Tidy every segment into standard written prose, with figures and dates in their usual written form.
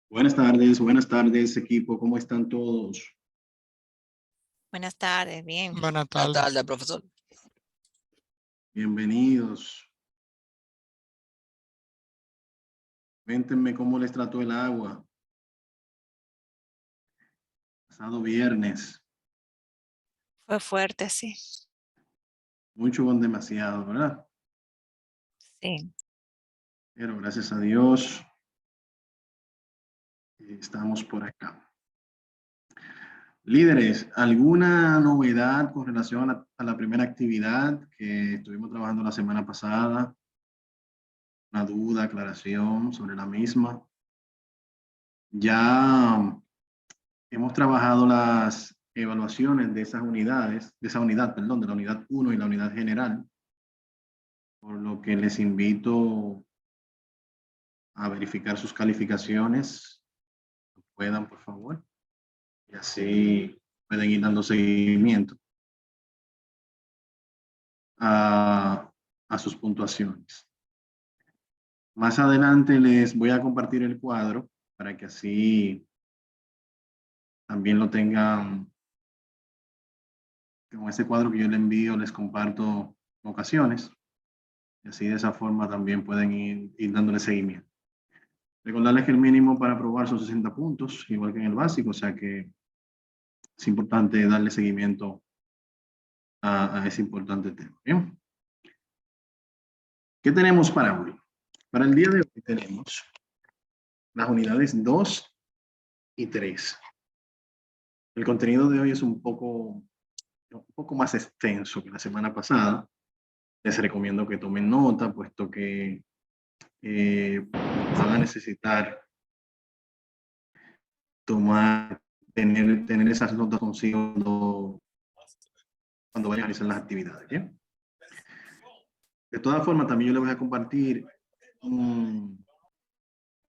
Buenas tardes, equipo. ¿Cómo están todos? Buenas tardes, bien. Buenas Buenas tardes. tardes, profesor. Bienvenidos. Cuéntenme cómo les trató el agua. Pasado viernes. Fue fuerte, sí. Mucho con demasiado, ¿verdad? Sí. Pero gracias a Dios estamos por acá. Líderes, ¿alguna novedad con relación a la primera actividad que estuvimos trabajando la semana pasada? ¿Una duda, aclaración sobre la misma? Ya hemos trabajado las evaluaciones de esas unidades, de esa unidad, perdón, de la unidad 1 y la unidad general, por lo que les invito a verificar sus calificaciones, puedan, por favor, y así pueden ir dando seguimiento a sus puntuaciones. Más adelante les voy a compartir el cuadro para que así también lo tengan. Con ese cuadro que yo les envío, les comparto en ocasiones. Y así de esa forma también pueden ir dándole seguimiento. Recordarles que el mínimo para aprobar son 60 puntos, igual que en el básico, o sea que es importante darle seguimiento a ese importante tema. ¿Bien? ¿Qué tenemos para hoy? Para el día de hoy tenemos las unidades 2 y 3. El contenido de hoy es un poco más extenso que la semana pasada. Les recomiendo que tomen nota, puesto que van a necesitar tener esas notas consigo cuando vayan a realizar las actividades. ¿Bien? De todas formas, también yo les voy a compartir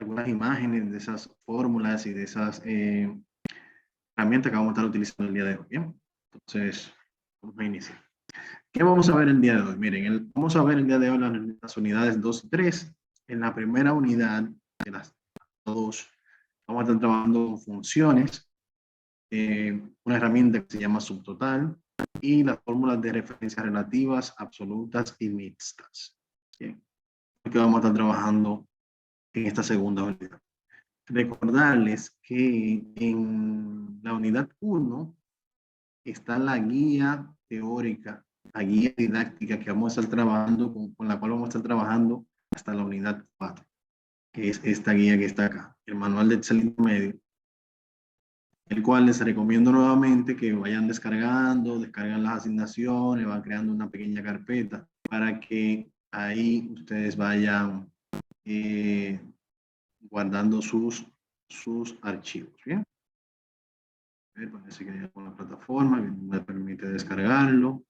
algunas imágenes de esas fórmulas y de esas herramientas que vamos a estar utilizando el día de hoy. ¿Bien? Entonces, vamos a iniciar. ¿Qué vamos a ver el día de hoy? Miren, vamos a ver el día de hoy las unidades 2 y 3. En la primera unidad de las dos, vamos a estar trabajando con funciones, una herramienta que se llama subtotal y las fórmulas de referencia relativas, absolutas y mixtas. Bien, que vamos a estar trabajando en esta segunda unidad. Recordarles que en la unidad 1 está la guía teórica, la guía didáctica que vamos a estar trabajando, con la cual vamos a estar trabajando hasta la unidad 4, que es esta guía que está acá, el manual de Excel intermedio, el cual les recomiendo nuevamente que vayan descargan las asignaciones, van creando una pequeña carpeta para que ahí ustedes vayan guardando sus archivos. Bien, parece que hay alguna plataforma que me permite descargarlo.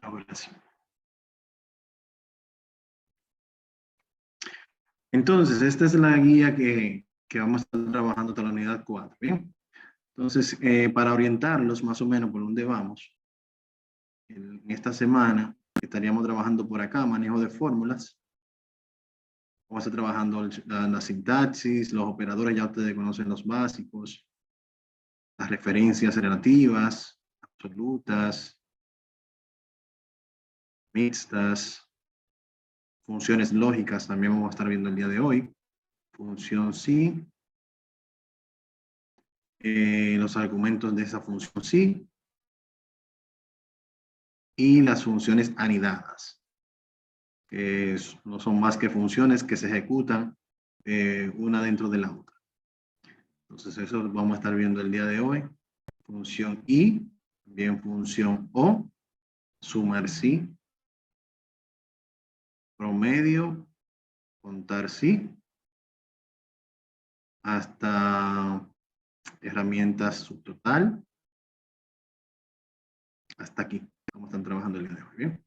Ahora sí. Entonces, esta es la guía que vamos a estar trabajando hasta la unidad 4. Bien. Entonces, para orientarlos más o menos por dónde vamos, en esta semana estaríamos trabajando por acá, manejo de fórmulas. Vamos a estar trabajando la sintaxis, los operadores, ya ustedes conocen los básicos, las referencias relativas, absolutas, mixtas, funciones lógicas, también vamos a estar viendo el día de hoy. Función sí, los argumentos de esa función sí, y las funciones anidadas, que no son más que funciones que se ejecutan una dentro de la otra. Entonces eso vamos a estar viendo el día de hoy. Función y, también función o, sumar sí, promedio, contar sí, hasta herramientas subtotal. Hasta aquí, cómo están trabajando el día de hoy. Bien.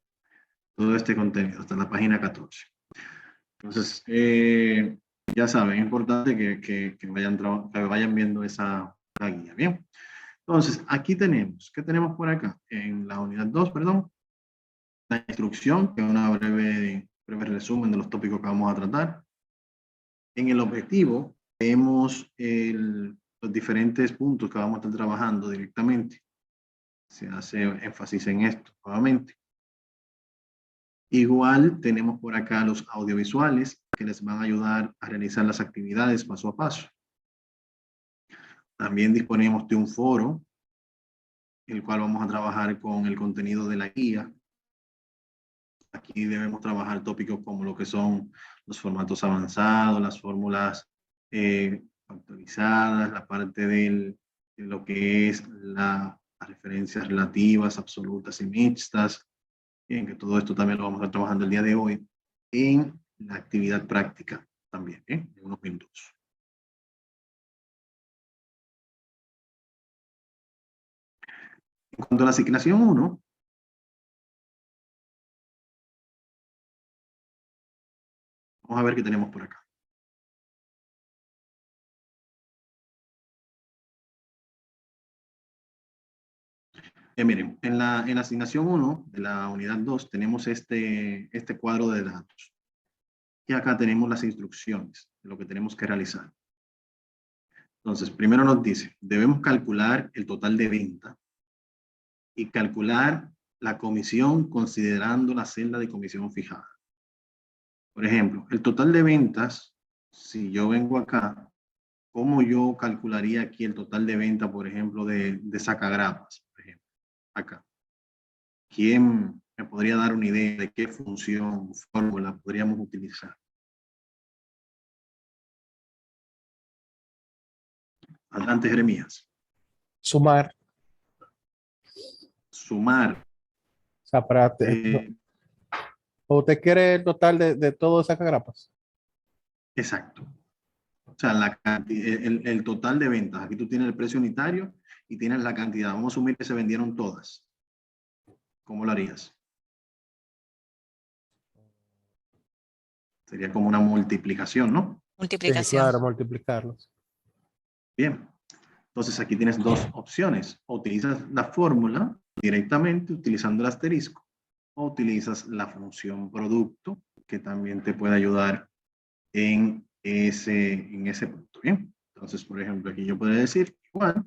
Todo este contenido, hasta la página 14. Entonces, ya saben, es importante que vayan viendo esa la guía. Bien. Entonces, aquí tenemos, ¿qué tenemos por acá? En la unidad 2, perdón, la instrucción, que es una breve resumen de los tópicos que vamos a tratar. En el objetivo, vemos los diferentes puntos que vamos a estar trabajando directamente. Se hace énfasis en esto nuevamente. Igual tenemos por acá los audiovisuales que les van a ayudar a realizar las actividades paso a paso. También disponemos de un foro, el cual vamos a trabajar con el contenido de la guía. Aquí debemos trabajar tópicos como lo que son los formatos avanzados, las fórmulas factorizadas, la parte de lo que es las referencias relativas, absolutas y mixtas. Bien, que todo esto también lo vamos a estar trabajando el día de hoy en la actividad práctica también, en unos minutos. En cuanto a la asignación 1, vamos a ver qué tenemos por acá. Miren, en la asignación 1 de la unidad 2 tenemos este cuadro de datos. Y acá tenemos las instrucciones de lo que tenemos que realizar. Entonces, primero nos dice, debemos calcular el total de venta y calcular la comisión considerando la celda de comisión fijada. Por ejemplo, el total de ventas, si yo vengo acá, ¿cómo yo calcularía aquí el total de venta, por ejemplo, de sacagrapas? Por ejemplo, acá. ¿Quién me podría dar una idea de qué función, fórmula podríamos utilizar? Adelante, Jeremías. Sumar. Sumar. O sea, ¿o usted quiere el total de todo sacagrapas? Exacto. O sea, el total de ventas. Aquí tú tienes el precio unitario y tienes la cantidad. Vamos a asumir que se vendieron todas. ¿Cómo lo harías? Sería como una multiplicación, ¿no? Multiplicación. Sí, claro, multiplicarlos. Bien. Entonces aquí tienes dos opciones. O utilizas la fórmula directamente utilizando el asterisco o utilizas la función producto que también te puede ayudar en ese punto. Bien. Entonces, por ejemplo, aquí yo podría decir igual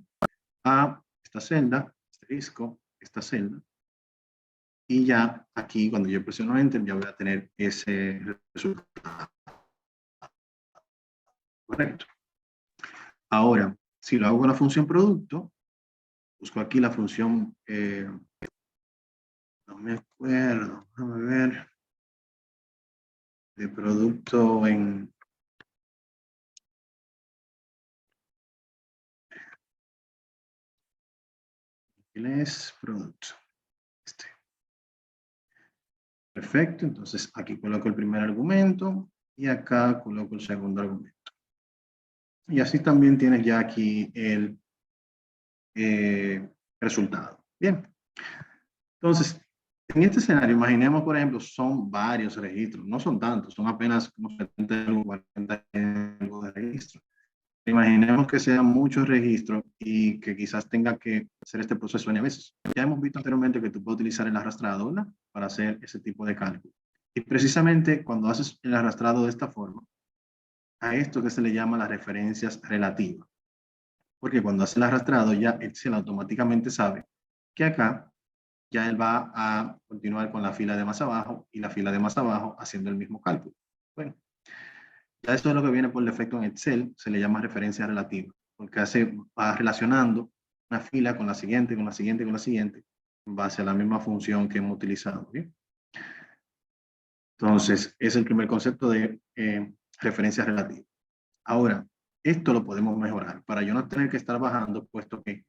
a esta celda, asterisco, esta celda. Y ya aquí, cuando yo presiono Enter, ya voy a tener ese resultado. Correcto. Ahora, si lo hago con la función producto, busco aquí la función, no me acuerdo, déjame ver, de producto en... ¿Quién es producto? Este. Perfecto, entonces aquí coloco el primer argumento y acá coloco el segundo argumento. Y así también tienes ya aquí el resultado. Bien. Entonces, en este escenario, imaginemos, por ejemplo, son varios registros, no son tantos, son apenas como 70 o 40 de registros. Imaginemos que sean muchos registros y que quizás tenga que hacer este proceso N veces. Ya hemos visto anteriormente que tú puedes utilizar el arrastrado, ¿verdad? Para hacer ese tipo de cálculo. Y precisamente cuando haces el arrastrado de esta forma, a esto que se le llama las referencias relativas. Porque cuando hace el arrastrado ya Excel automáticamente sabe que acá ya él va a continuar con la fila de más abajo y la fila de más abajo haciendo el mismo cálculo. Bueno, ya esto es lo que viene por defecto en Excel, se le llama referencia relativa, porque va relacionando una fila con la siguiente, con la siguiente, con la siguiente, en base a la misma función que hemos utilizado. ¿Bien? Entonces, es el primer concepto de referencia relativa. Ahora, esto lo podemos mejorar para yo no tener que estar bajando, puesto que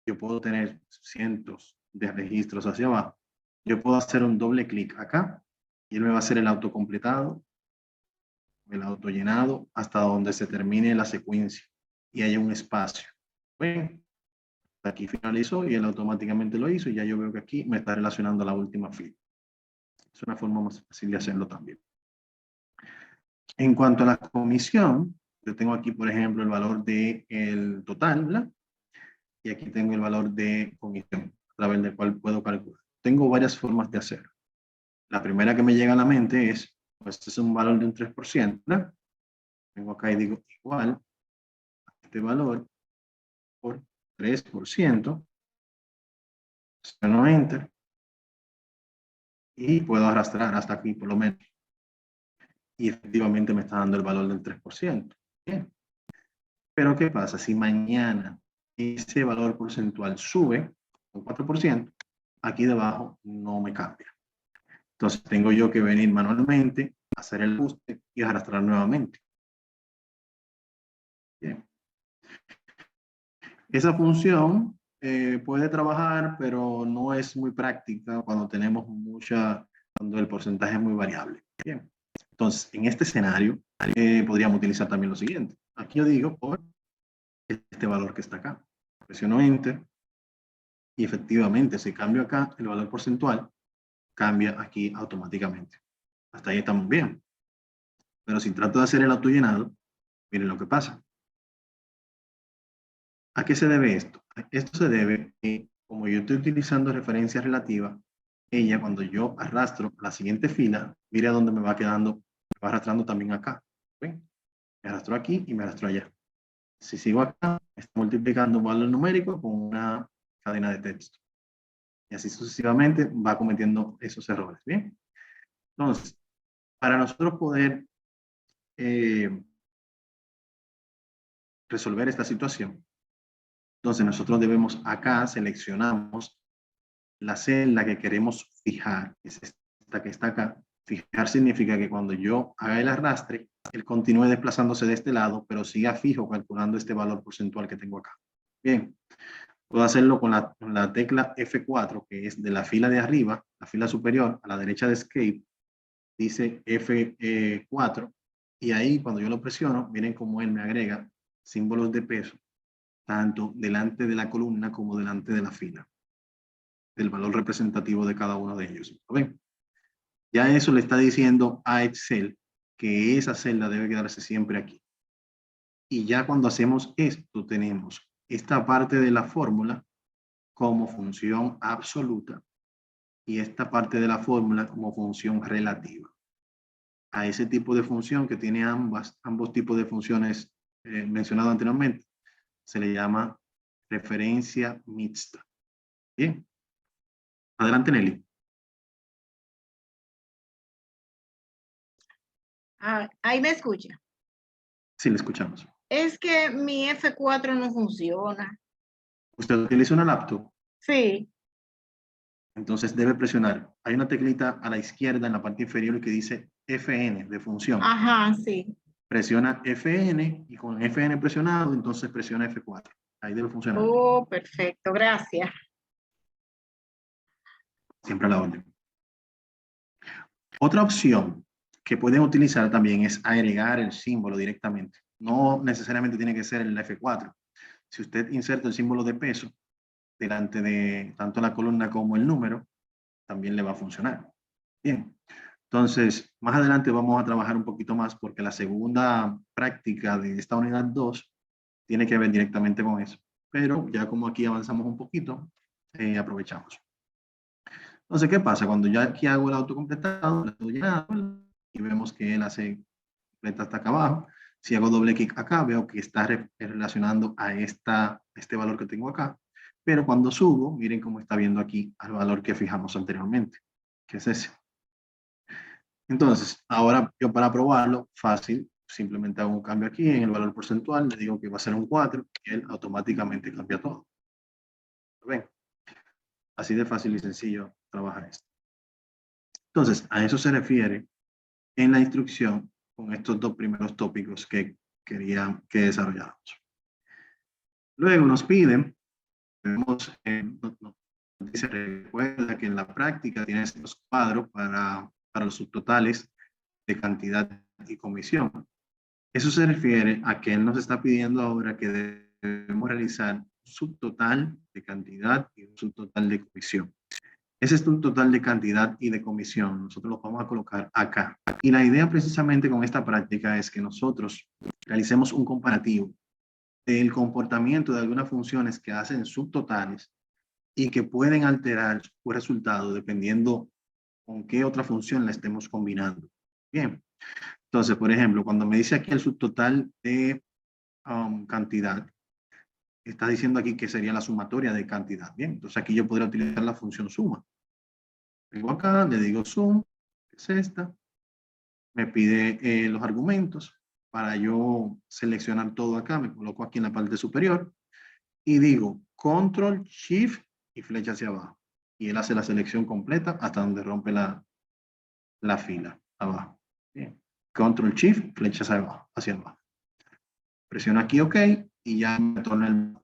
yo puedo tener cientos de registros hacia abajo. Yo puedo hacer un doble clic acá y él me va a hacer el autocompletado, el autollenado, hasta donde se termine la secuencia y haya un espacio. ¿Ven? Aquí finalizó y él automáticamente lo hizo y ya yo veo que aquí me está relacionando a la última fila. Es una forma más fácil de hacerlo también. En cuanto a la comisión, yo tengo aquí, por ejemplo, el valor del total, ¿verdad? Y aquí tengo el valor de comisión, a través del cual puedo calcular. Tengo varias formas de hacerlo. La primera que me llega a la mente es, pues este es un valor de un 3%, ¿verdad? Vengo acá y digo igual a este valor por 3%, presiono Enter y puedo arrastrar hasta aquí por lo menos. Y efectivamente me está dando el valor del 3%. Bien. Pero ¿qué pasa? Si mañana ese valor porcentual sube un 4%, aquí debajo no me cambia. Entonces tengo yo que venir manualmente, hacer el ajuste y arrastrar nuevamente. Bien. Esa función puede trabajar, pero no es muy práctica cuando tenemos cuando el porcentaje es muy variable. Bien. Entonces, en este escenario, podríamos utilizar también lo siguiente. Aquí yo digo por este valor que está acá. Presiono Enter y efectivamente, si cambio acá el valor porcentual, cambia aquí automáticamente. Hasta ahí estamos bien. Pero si trato de hacer el autollenado, miren lo que pasa. ¿A qué se debe esto? Esto se debe a que, como yo estoy utilizando referencia relativa, ella cuando yo arrastro la siguiente fila, mire a dónde me va quedando, me va arrastrando también acá. ¿Ven? Me arrastró aquí y me arrastró allá. Si sigo acá, está multiplicando un valor numérico con una cadena de texto. Y así sucesivamente va cometiendo esos errores. Bien. Entonces, para nosotros poder resolver esta situación, entonces nosotros debemos acá, seleccionamos la celda que queremos fijar, es esta que está acá. Fijar significa que cuando yo haga el arrastre, él continúe desplazándose de este lado, pero siga fijo calculando este valor porcentual que tengo acá. Bien, puedo hacerlo con la tecla F4, que es de la fila de arriba, la fila superior, a la derecha de Escape, dice F4, y ahí cuando yo lo presiono, miren cómo él me agrega símbolos de peso, tanto delante de la columna como delante de la fila, del valor representativo de cada uno de ellos. ¿Lo ven? Ya eso le está diciendo a Excel que esa celda debe quedarse siempre aquí. Y ya cuando hacemos esto, tenemos esta parte de la fórmula como función absoluta y esta parte de la fórmula como función relativa. A ese tipo de función que tiene ambos tipos de funciones mencionados anteriormente, se le llama referencia mixta. Bien. Adelante, Nelly. Ah, ahí me escucha. Sí, le escuchamos. Es que mi F4 no funciona. ¿Usted utiliza una laptop? Sí. Entonces debe presionar. Hay una teclita a la izquierda en la parte inferior que dice FN de función. Ajá, sí. Presiona FN y con FN presionado, entonces presiona F4. Ahí debe funcionar. Oh, perfecto. Gracias. Siempre a la orden. Otra opción que pueden utilizar también es agregar el símbolo directamente. No necesariamente tiene que ser el F4. Si usted inserta el símbolo de peso delante de tanto la columna como el número, también le va a funcionar. Bien. Entonces, más adelante vamos a trabajar un poquito más porque la segunda práctica de esta unidad 2 tiene que ver directamente con eso. Pero ya como aquí avanzamos un poquito, aprovechamos. Entonces, ¿qué pasa? Cuando ya aquí hago el autocompletado, le doy llenado y vemos que él hace completa hasta acá abajo. Si hago doble clic acá, veo que está relacionando a este valor que tengo acá. Pero cuando subo, miren cómo está viendo aquí al valor que fijamos anteriormente, que es ese. Entonces, ahora yo para probarlo, fácil, simplemente hago un cambio aquí en el valor porcentual, le digo que va a ser un 4 y él automáticamente cambia todo. ¿Ven? Así de fácil y sencillo trabaja esto. Entonces, a eso se refiere en la instrucción con estos dos primeros tópicos que quería que desarrolláramos. Luego nos piden, dice, recuerda que en la práctica tienes los cuadros para los subtotales de cantidad y comisión. Eso se refiere a que él nos está pidiendo ahora que debemos realizar un subtotal de cantidad y un subtotal de comisión. Ese subtotal de cantidad y de comisión nosotros lo vamos a colocar acá. Y la idea precisamente con esta práctica es que nosotros realicemos un comparativo del comportamiento de algunas funciones que hacen subtotales y que pueden alterar su resultado dependiendo con qué otra función la estemos combinando. Bien. Entonces, por ejemplo, cuando me dice aquí el subtotal de cantidad, está diciendo aquí que sería la sumatoria de cantidad. Bien, entonces aquí yo podría utilizar la función suma. Vengo acá, le digo sum, que es esta. Me pide los argumentos para yo seleccionar todo acá. Me coloco aquí en la parte superior y digo control, shift y flecha hacia abajo. Y él hace la selección completa hasta donde rompe la fila abajo. Bien. Control shift, flecha hacia abajo. Presiono aquí OK y ya me torna el...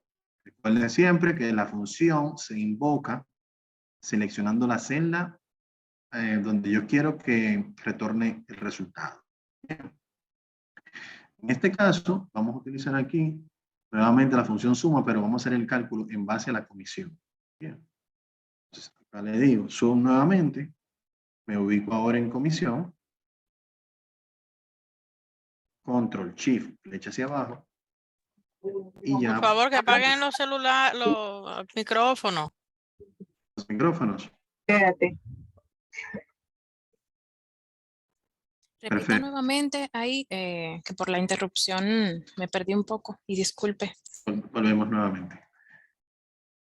Recuerden siempre que la función se invoca seleccionando la celda donde yo quiero que retorne el resultado. Bien. En este caso, vamos a utilizar aquí nuevamente la función suma, pero vamos a hacer el cálculo en base a la comisión. Bien. Entonces, acá le digo sum nuevamente, me ubico ahora en comisión, control shift, flecha hacia abajo, y ya Por favor, que apaguen los celulares, los micrófonos. los micrófonos. Espérate. Repita Perfecto. nuevamente ahí, que por la interrupción me perdí un poco y disculpe. Volvemos nuevamente.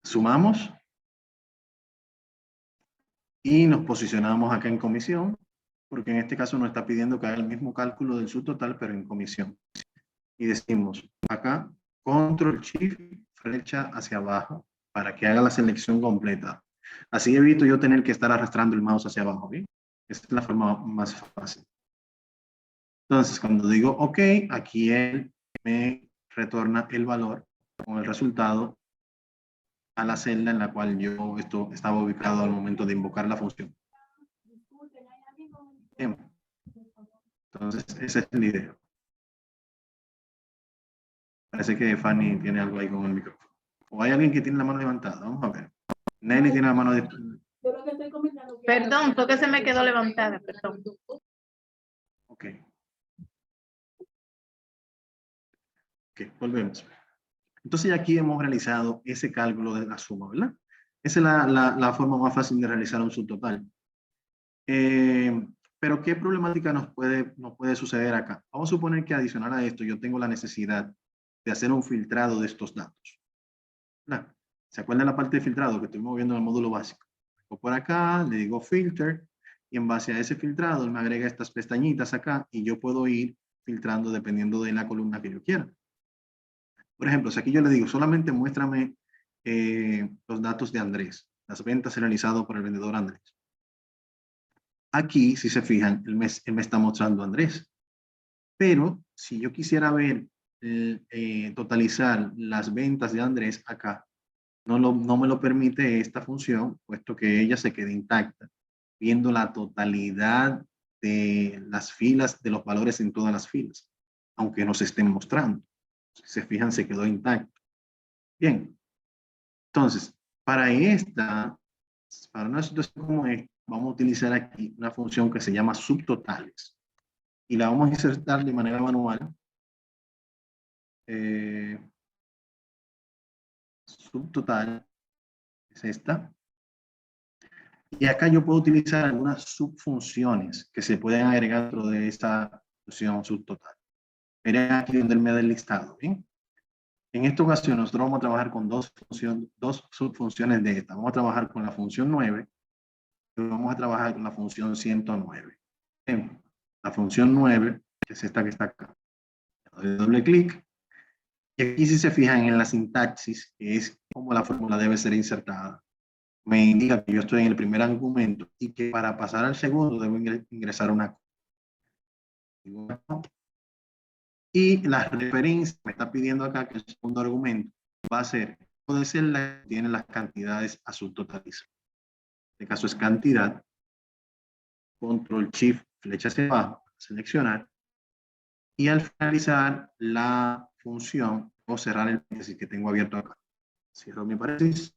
Sumamos y nos posicionamos acá en comisión, porque en este caso nos está pidiendo que haga el mismo cálculo del subtotal, pero en comisión. Y decimos acá, control shift, flecha hacia abajo, para que haga la selección completa. Así evito yo tener que estar arrastrando el mouse hacia abajo, ¿bien? Esa es la forma más fácil. Entonces, cuando digo OK, aquí él me retorna el valor con el resultado a la celda en la cual yo estaba ubicado al momento de invocar la función. Bien. Entonces, ese es el idea. Parece que Fanny tiene algo ahí con el micrófono. O hay alguien que tiene la mano levantada. Vamos a ver. Nelly tiene la mano de... Perdón, porque se me quedó levantada, perdón. Ok. Ok, volvemos. Entonces ya aquí hemos realizado ese cálculo de la suma, ¿verdad? Esa es la forma más fácil de realizar un subtotal. Pero ¿qué problemática nos puede suceder acá? Vamos a suponer que adicional a esto yo tengo la necesidad de hacer un filtrado de estos datos. ¿Verdad? ¿Se acuerdan la parte de filtrado que estuvimos viendo en el módulo básico? Vengo por acá, le digo filter, y en base a ese filtrado él me agrega estas pestañitas acá y yo puedo ir filtrando dependiendo de la columna que yo quiera. Por ejemplo, si aquí yo le digo, solamente muéstrame los datos de Andrés, las ventas realizadas por el vendedor Andrés. Aquí, si se fijan, él me está mostrando a Andrés. Pero si yo quisiera ver, totalizar las ventas de Andrés acá, no me lo permite esta función, puesto que ella se queda intacta, viendo la totalidad de las filas, de los valores en todas las filas, aunque nos estén mostrando. Si se fijan, se quedó intacto. Bien. Entonces, para una situación como esta, vamos a utilizar aquí una función que se llama subtotales. Y la vamos a insertar de manera manual. Subtotal es esta. Y acá yo puedo utilizar algunas subfunciones que se pueden agregar dentro de esta función subtotal. Miren aquí donde él me da el listado, ¿bien? En esta ocasión nosotros vamos a trabajar con dos subfunciones de esta. Vamos a trabajar con la función 9 y vamos a trabajar con la función 109. Bien, la función 9, que es esta que está acá. Le doy doble clic. Y aquí si se fijan en la sintaxis, que es cómo la fórmula debe ser insertada, me indica que yo estoy en el primer argumento y que para pasar al segundo debo ingresar una. Y la referencia que me está pidiendo acá, que es el segundo argumento, va a ser, puede ser la que tiene las cantidades a subtotalizar. En este caso es cantidad, control shift, flecha hacia abajo, seleccionar, y al finalizar la función o cerrar el paréntesis que tengo abierto acá. Cierro mi paréntesis,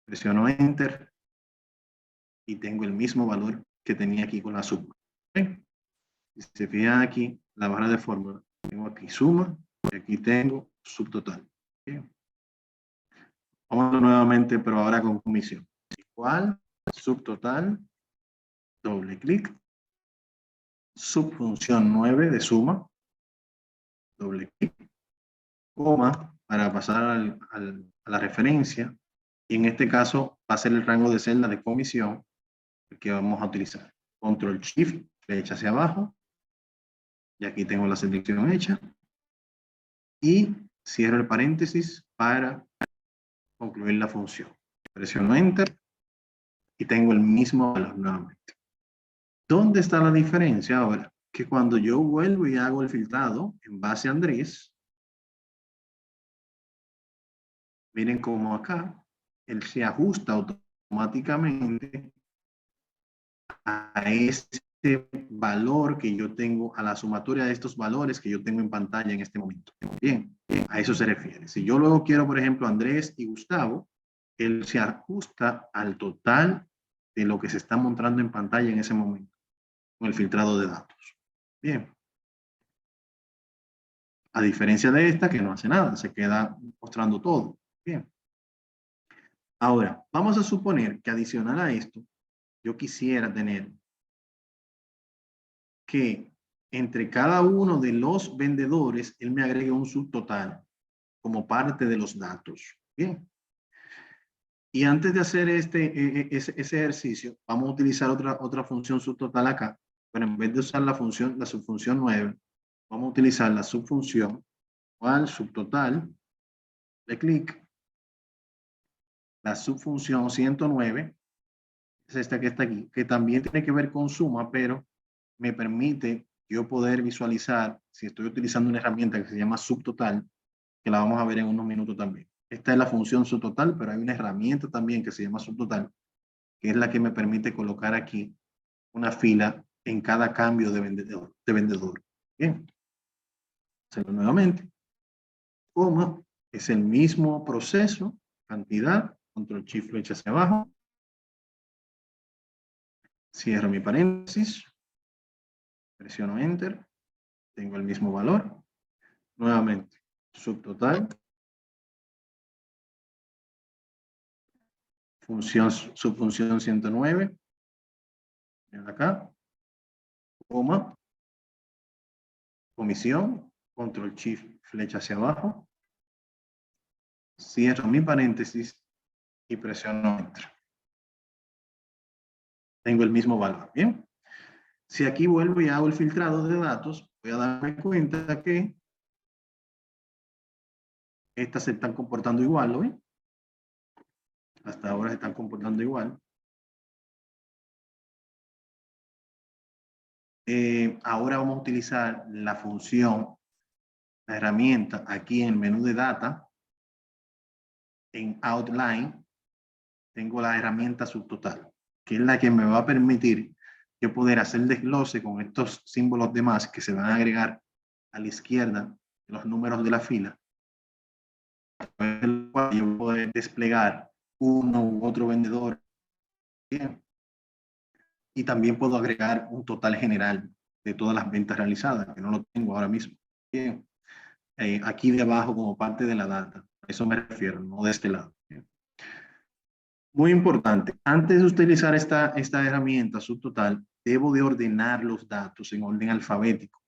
presiono Enter y tengo el mismo valor que tenía aquí con la suma. ¿Okay? Si se fijan aquí, la barra de fórmula, tengo aquí suma y aquí tengo subtotal. ¿Okay? Vamos nuevamente, pero ahora con comisión. Igual, subtotal, doble clic, subfunción 9 de suma, doble clic, coma, para pasar a la referencia, y en este caso va a ser el rango de celda de comisión que vamos a utilizar. Control Shift, flecha hacia abajo, y aquí tengo la selección hecha, y cierro el paréntesis para concluir la función. Presiono Enter, y tengo el mismo valor nuevamente. ¿Dónde está la diferencia ahora? Que cuando yo vuelvo y hago el filtrado en base a Andrés, miren cómo acá, él se ajusta automáticamente a este valor que yo tengo, a la sumatoria de estos valores que yo tengo en pantalla en este momento. Bien, a eso se refiere. Si yo luego quiero, por ejemplo, Andrés y Gustavo, él se ajusta al total de lo que se está mostrando en pantalla en ese momento, con el filtrado de datos. Bien. A diferencia de esta que no hace nada, se queda mostrando todo. Bien. Ahora, vamos a suponer que adicional a esto, yo quisiera tener que entre cada uno de los vendedores, él me agregue un subtotal como parte de los datos. Bien. Y antes de hacer ese ejercicio, vamos a utilizar otra función subtotal acá. Pero en vez de usar la subfunción 9, vamos a utilizar la subfunción igual subtotal de clic. La subfunción 109 es esta que está aquí, que también tiene que ver con suma, pero me permite yo poder visualizar, si estoy utilizando una herramienta que se llama subtotal, que la vamos a ver en unos minutos también. Esta es la función subtotal, pero hay una herramienta también que se llama subtotal, que es la que me permite colocar aquí una fila en cada cambio de vendedor. Bien. Hacerlo nuevamente. Coma, es el mismo proceso, cantidad, control shift flecha hacia abajo. Cierro mi paréntesis. Presiono Enter. Tengo el mismo valor. Nuevamente, subtotal. Subfunción 109. Ven acá. Coma. Comisión. Control Shift flecha hacia abajo. Cierro mi paréntesis y presiono Enter. Tengo el mismo valor. Bien. Si aquí vuelvo y hago el filtrado de datos, voy a darme cuenta que estas se están comportando igual, ¿no? Hasta ahora se están comportando igual. Ahora vamos a utilizar la función, la herramienta aquí en el menú de data, en Outline, tengo la herramienta subtotal, que es la que me va a permitir yo poder hacer desglose con estos símbolos de más que se van a agregar a la izquierda de los números de la fila, para el cual yo poder desplegar uno u otro vendedor. Bien. Y también puedo agregar un total general de todas las ventas realizadas, que no lo tengo ahora mismo. Bien. Aquí de abajo como parte de la data. A eso me refiero, no de este lado. Bien. Muy importante. Antes de utilizar esta herramienta subtotal, debo de ordenar los datos en orden alfabético.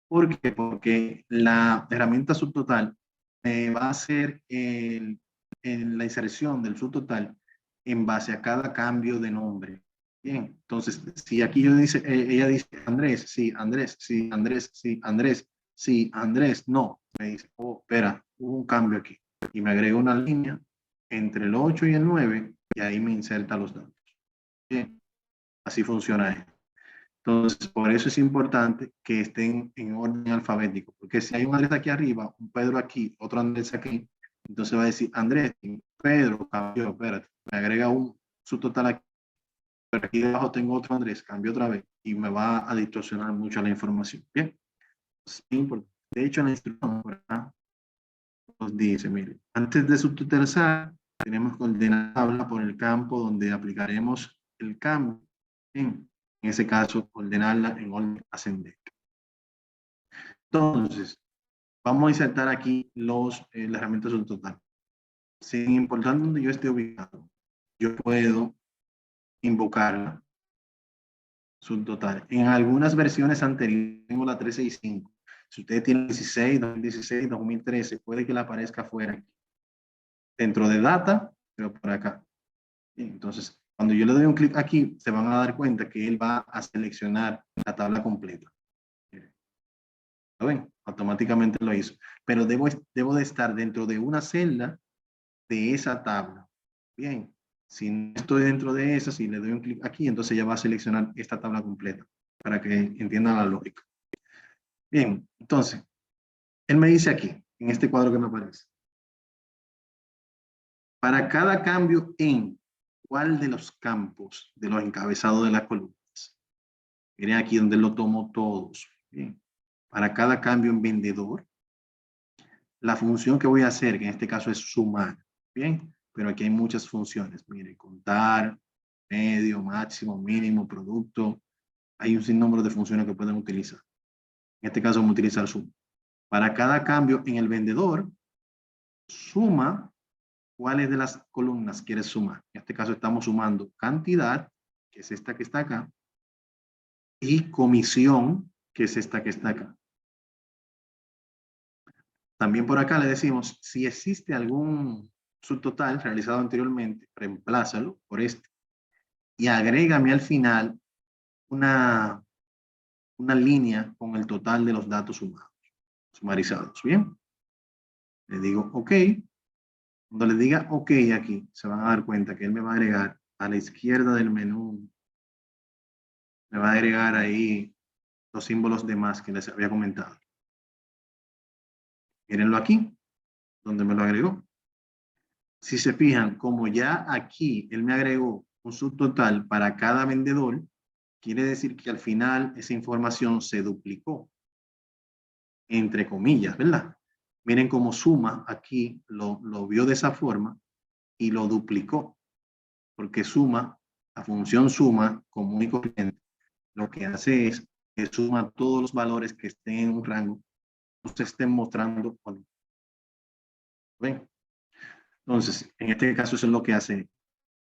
¿Por qué? Porque la herramienta subtotal me va a hacer en la inserción del subtotal en base a cada cambio de nombre. Bien, entonces, si aquí ella dice Andrés, sí, Andrés, sí, Andrés, sí, Andrés, sí, Andrés, no. Me dice, oh, espera, hubo un cambio aquí. Y me agrega una línea entre el 8 y el 9 y ahí me inserta los datos. Bien, así funciona esto. Entonces, por eso es importante que estén en orden alfabético, porque si hay un Andrés aquí arriba, un Pedro aquí, otro Andrés aquí, entonces va a decir Andrés, Pedro cambió, espérate, me agrega un subtotal aquí, pero aquí debajo tengo otro Andrés, cambio otra vez y me va a distorsionar mucho la información. Bien, es importante. De hecho, en la instrucción, ¿verdad? nos dice, mire, antes de subtotalizar, tenemos que ordenar la tabla por el campo donde aplicaremos el cambio. Bien, en ese caso, ordenarla en orden ascendente. Entonces, vamos a insertar aquí las herramientas subtotal. Sin importar donde yo esté ubicado, yo puedo invocarla subtotal. En algunas versiones anteriores, tengo la 365. Si usted tiene 16, 2016, 2013, puede que le aparezca afuera. Dentro de data, pero por acá. Bien, entonces, cuando yo le doy un clic aquí, se van a dar cuenta que él va a seleccionar la tabla completa. ¿Lo ven? Automáticamente lo hizo. Pero debo de estar dentro de una celda de esa tabla. Bien, si no estoy dentro de esa, si le doy un clic aquí, entonces ya va a seleccionar esta tabla completa para que entiendan la lógica. Bien, entonces, él me dice aquí, en este cuadro que me aparece, para cada cambio en cuál de los campos de los encabezados de las columnas. Miren aquí donde lo tomo todos. Bien, para cada cambio en vendedor, la función que voy a hacer, que en este caso es sumar. Bien, pero aquí hay muchas funciones. Mire, contar, medio, máximo, mínimo, producto. Hay un sinnúmero de funciones que pueden utilizar. En este caso vamos a utilizar suma. Para cada cambio en el vendedor, suma cuáles de las columnas quieres sumar. En este caso estamos sumando cantidad, que es esta que está acá, y comisión, que es esta que está acá. También por acá le decimos, si existe algún subtotal realizado anteriormente, reemplázalo por este. Y agrégame al final una línea con el total de los datos sumarizados. ¿Bien? Le digo OK. Cuando le diga OK aquí, se van a dar cuenta que él me va a agregar a la izquierda del menú. Me va a agregar ahí los símbolos de más que les había comentado. Mírenlo aquí, donde me lo agregó. Si se fijan, como ya aquí él me agregó un subtotal para cada vendedor, quiere decir que al final esa información se duplicó, entre comillas, ¿verdad? Miren cómo suma aquí, lo vio de esa forma y lo duplicó, porque suma, la función suma común y corriente, lo que hace es que suma todos los valores que estén en un rango, no se estén mostrando. ¿Ven? Entonces, en este caso eso es lo que hace.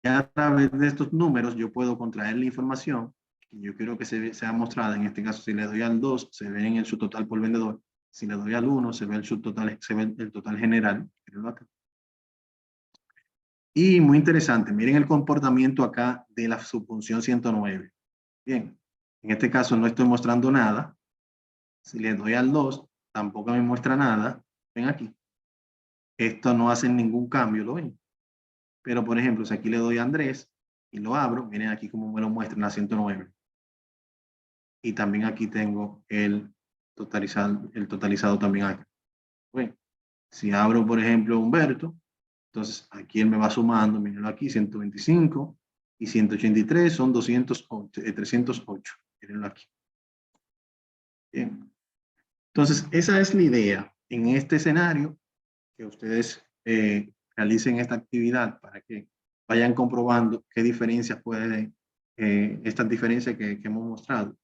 Ya a través de estos números yo puedo contraer la información que yo quiero que sea mostrada. En este caso, si le doy al 2, se ve en el subtotal por vendedor. Si le doy al 1, se ve el subtotal, se ve el total general. Y muy interesante, miren el comportamiento acá de la subfunción 109. Bien, en este caso no estoy mostrando nada. Si le doy al 2, tampoco me muestra nada. Ven aquí. Esto no hace ningún cambio, ¿lo ven? Pero, por ejemplo, si aquí le doy a Andrés y lo abro, miren aquí cómo me lo muestra en la 109. Y también aquí tengo el totalizado también aquí. Bueno, si abro, por ejemplo, Humberto, entonces aquí él me va sumando, mírenlo aquí, 125 y 183 son 308. Mírenlo aquí. Bien. Entonces, esa es la idea en este escenario, que ustedes realicen esta actividad para que vayan comprobando qué diferencias pueden, estas diferencias que hemos mostrado.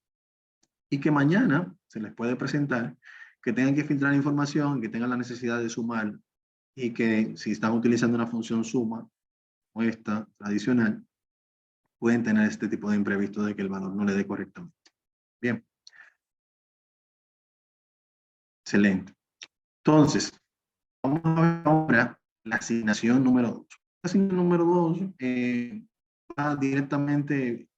Y que mañana se les puede presentar, que tengan que filtrar información, que tengan la necesidad de sumar y que si están utilizando una función suma o esta tradicional, pueden tener este tipo de imprevisto de que el valor no le dé correctamente. Bien. Excelente. Entonces, vamos a ver ahora la asignación número 2. La asignación número 2 va directamente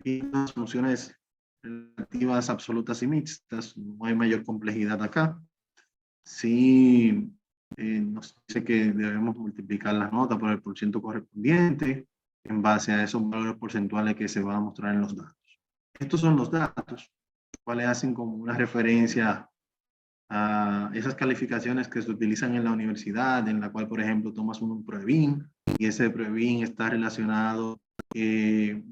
en las funciones relativas absolutas y mixtas. No hay mayor complejidad acá. Sí, nos dice que debemos multiplicar las notas por el porciento correspondiente en base a esos valores porcentuales que se van a mostrar en los datos. Estos son los datos, cuales hacen como una referencia a esas calificaciones que se utilizan en la universidad, en la cual, por ejemplo, tomas un Proevin y ese Proevin está relacionado,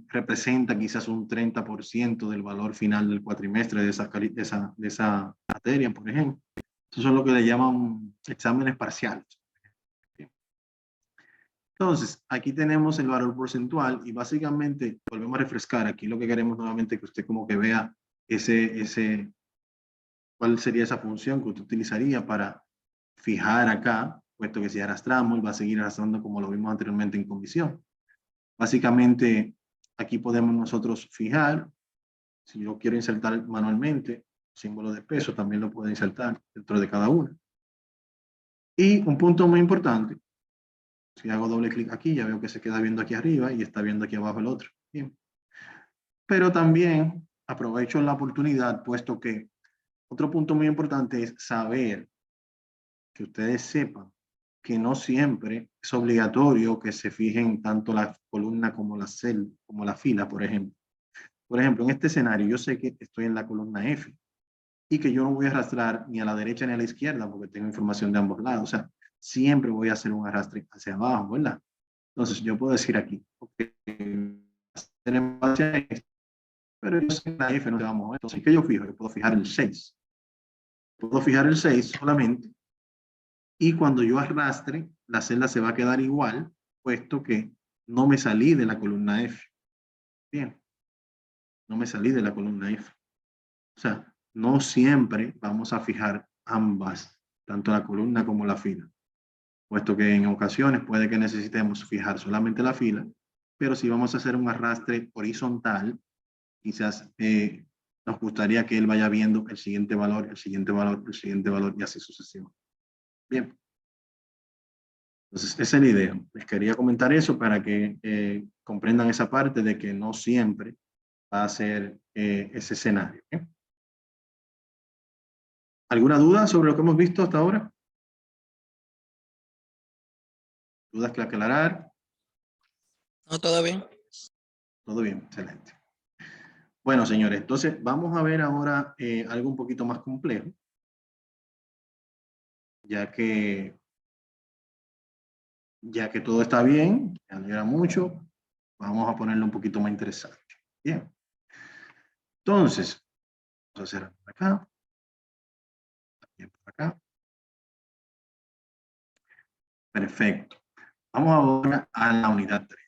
representa quizás un 30% del valor final del cuatrimestre de esa materia, por ejemplo. Eso son lo que le llaman exámenes parciales. Entonces, aquí tenemos el valor porcentual y básicamente volvemos a refrescar. Aquí lo que queremos nuevamente que usted como que vea cuál sería esa función que usted utilizaría para fijar acá, puesto que si arrastramos, va a seguir arrastrando como lo vimos anteriormente en comisión. Básicamente, aquí podemos nosotros fijar, si yo quiero insertar manualmente, símbolo de peso, también lo puedo insertar dentro de cada una. Y un punto muy importante, si hago doble clic aquí, ya veo que se queda viendo aquí arriba y está viendo aquí abajo el otro. Bien. Pero también aprovecho la oportunidad, puesto que otro punto muy importante es saber, que ustedes sepan, que no siempre es obligatorio que se fijen tanto la columna como la celda, como la fila, por ejemplo. Por ejemplo, en este escenario yo sé que estoy en la columna F y que yo no voy a arrastrar ni a la derecha ni a la izquierda porque tengo información de ambos lados. O sea, siempre voy a hacer un arrastre hacia abajo, ¿verdad? Entonces yo puedo decir aquí, okay, tenemos hacia esto, pero yo sé que la F no se va a mover. Entonces, ¿qué yo fijo? Yo puedo fijar el 6. Puedo fijar el 6 solamente y cuando yo arrastre, la celda se va a quedar igual, puesto que no me salí de la columna F. Bien, no me salí de la columna F. O sea, no siempre vamos a fijar ambas, tanto la columna como la fila, puesto que en ocasiones puede que necesitemos fijar solamente la fila, pero si vamos a hacer un arrastre horizontal, quizás nos gustaría que él vaya viendo el siguiente valor, el siguiente valor, el siguiente valor y así sucesivamente. Bien. Entonces, esa es la idea. Les quería comentar eso para que comprendan esa parte de que no siempre va a ser ese escenario. ¿Eh? ¿Alguna duda sobre lo que hemos visto hasta ahora? ¿Dudas que aclarar? No, todo bien. Todo bien, excelente. Bueno, señores, entonces vamos a ver ahora algo un poquito más complejo, ya que todo está bien, me alegra mucho, vamos a ponerlo un poquito más interesante. Bien. Entonces, vamos a hacer por acá, también por acá. Perfecto. Vamos ahora a la unidad 3.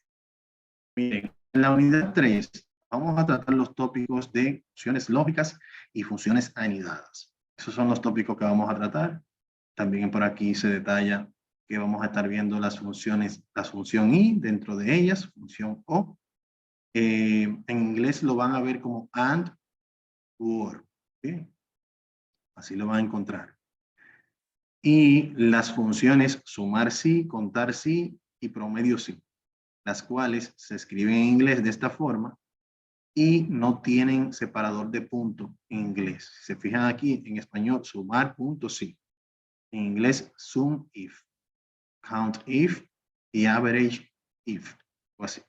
Miren, en la unidad 3 vamos a tratar los tópicos de funciones lógicas y funciones anidadas. Esos son los tópicos que vamos a tratar. También por aquí se detalla que vamos a estar viendo las funciones, la función y dentro de ellas, función o. En inglés lo van a ver como and, or. ¿Sí? Así lo van a encontrar. Y las funciones sumar sí, contar sí y promedio sí, las cuales se escriben en inglés de esta forma y no tienen separador de punto en inglés. Si se fijan aquí, en español, sumar punto sí. En inglés, sum if, count if y average if, o así.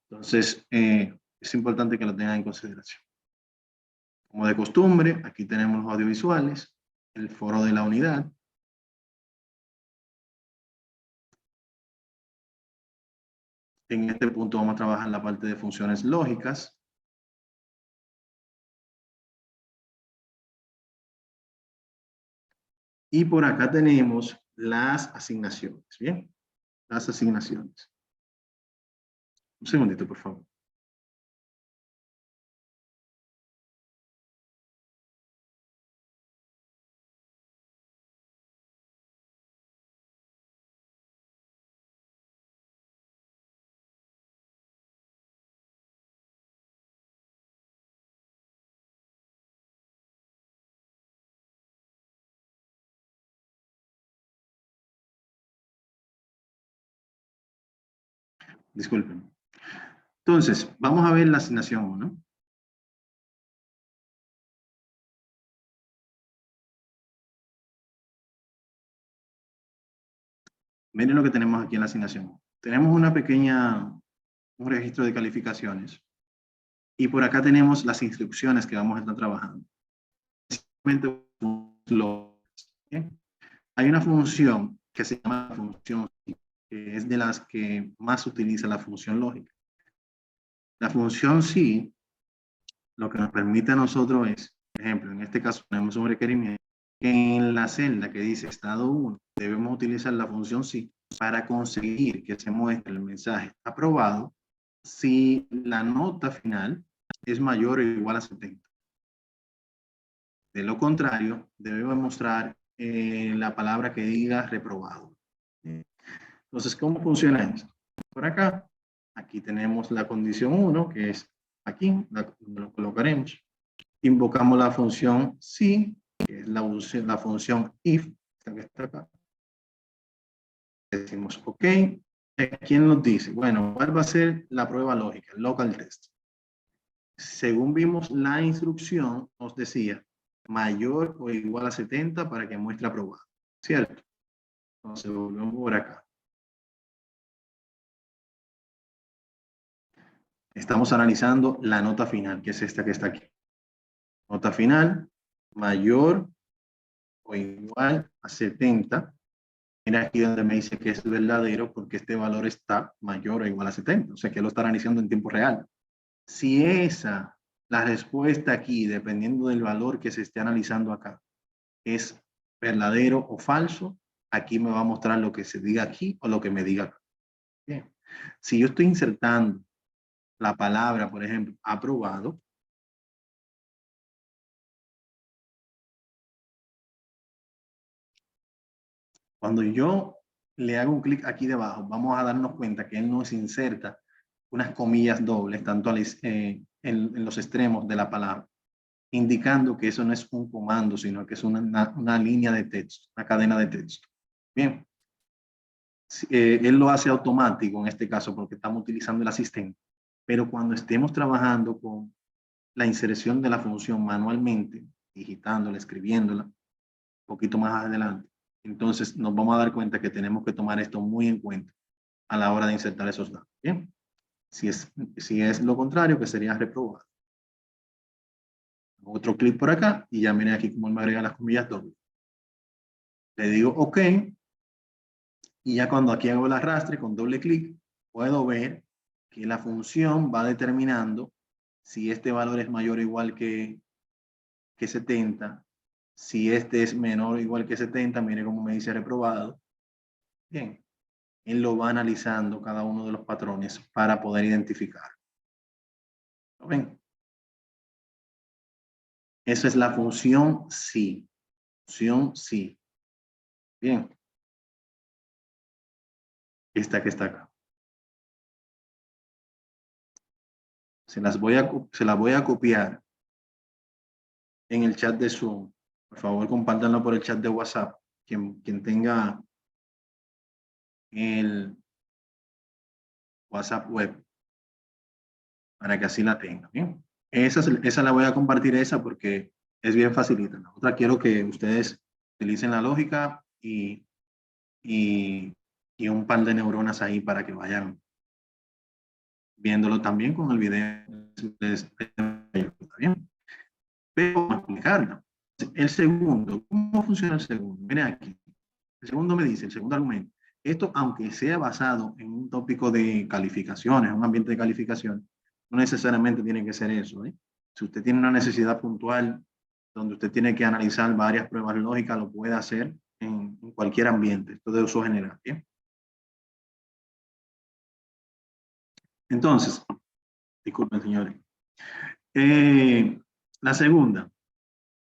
Entonces, es importante que lo tengan en consideración. Como de costumbre, aquí tenemos los audiovisuales, el foro de la unidad. En este punto vamos a trabajar la parte de funciones lógicas. Y por acá tenemos las asignaciones, ¿bien? Las asignaciones. Un segundito, por favor. Disculpen. Entonces, vamos a ver la asignación 1. Miren lo que tenemos aquí en la asignación. Tenemos un registro de calificaciones. Y por acá tenemos las instrucciones que vamos a estar trabajando. Hay una función que se llama función, que es de las que más utiliza la función lógica. La función sí, lo que nos permite a nosotros es, por ejemplo, en este caso tenemos un requerimiento En la celda que dice estado 1, debemos utilizar la función sí para conseguir que se muestre el mensaje aprobado si la nota final es mayor o igual a 70. De lo contrario, debemos mostrar la palabra que diga reprobado. Entonces, ¿cómo funciona esto? Por acá, aquí tenemos la condición 1, que es aquí, lo colocaremos. Invocamos la función si, que es la función if, que está acá. Decimos OK. ¿Quién nos dice? Bueno, ¿cuál va a ser la prueba lógica? El local test. Según vimos la instrucción, nos decía mayor o igual a 70 para que muestre aprobado. ¿Cierto? Entonces, volvemos por acá. Estamos analizando la nota final, que es esta que está aquí. Nota final mayor o igual a 70. Mira aquí donde me dice que es verdadero porque este valor está mayor o igual a 70. O sea que lo está analizando en tiempo real. Si la respuesta aquí, dependiendo del valor que se esté analizando acá, es verdadero o falso, aquí me va a mostrar lo que se diga aquí o lo que me diga acá. Bien. Si yo estoy insertando la palabra, por ejemplo, aprobado, cuando yo le hago un clic aquí debajo, vamos a darnos cuenta que él nos inserta unas comillas dobles, tanto en los extremos de la palabra, indicando que eso no es un comando, sino que es una línea de texto, una cadena de texto. Bien. Él lo hace automático en este caso porque estamos utilizando el asistente, pero cuando estemos trabajando con la inserción de la función manualmente, digitándola, escribiéndola, un poquito más adelante, entonces nos vamos a dar cuenta que tenemos que tomar esto muy en cuenta a la hora de insertar esos datos. Bien, si es lo contrario, que sería reprobado. Otro clic por acá y ya miren aquí cómo me agrega las comillas dobles. Le digo OK y ya cuando aquí hago el arrastre con doble clic, puedo ver que la función va determinando si este valor es mayor o igual que 70, si este es menor o igual que 70, mire cómo me dice reprobado. Bien, él lo va analizando cada uno de los patrones para poder identificar. ¿Lo ven? Esa es la función sí. Función sí. Bien. Esta que está acá. Se la voy a copiar en el chat de Zoom. Por favor, compártanlo por el chat de WhatsApp. Quien tenga el WhatsApp web, para que así la tenga. Bien. Esa la voy a compartir porque es bien facilita. La otra quiero que ustedes utilicen la lógica y un par de neuronas ahí para que vayan viéndolo también con el video. Bien. Pero vamos a explicarlo. El segundo, ¿cómo funciona el segundo? Miren aquí. El segundo me dice, el segundo argumento. Esto, aunque sea basado en un tópico de calificaciones, un ambiente de calificación, no necesariamente tiene que ser eso. Si usted tiene una necesidad puntual donde usted tiene que analizar varias pruebas lógicas, lo puede hacer en cualquier ambiente. Esto de uso general. ¿Bien? Entonces, disculpen, señores. La segunda,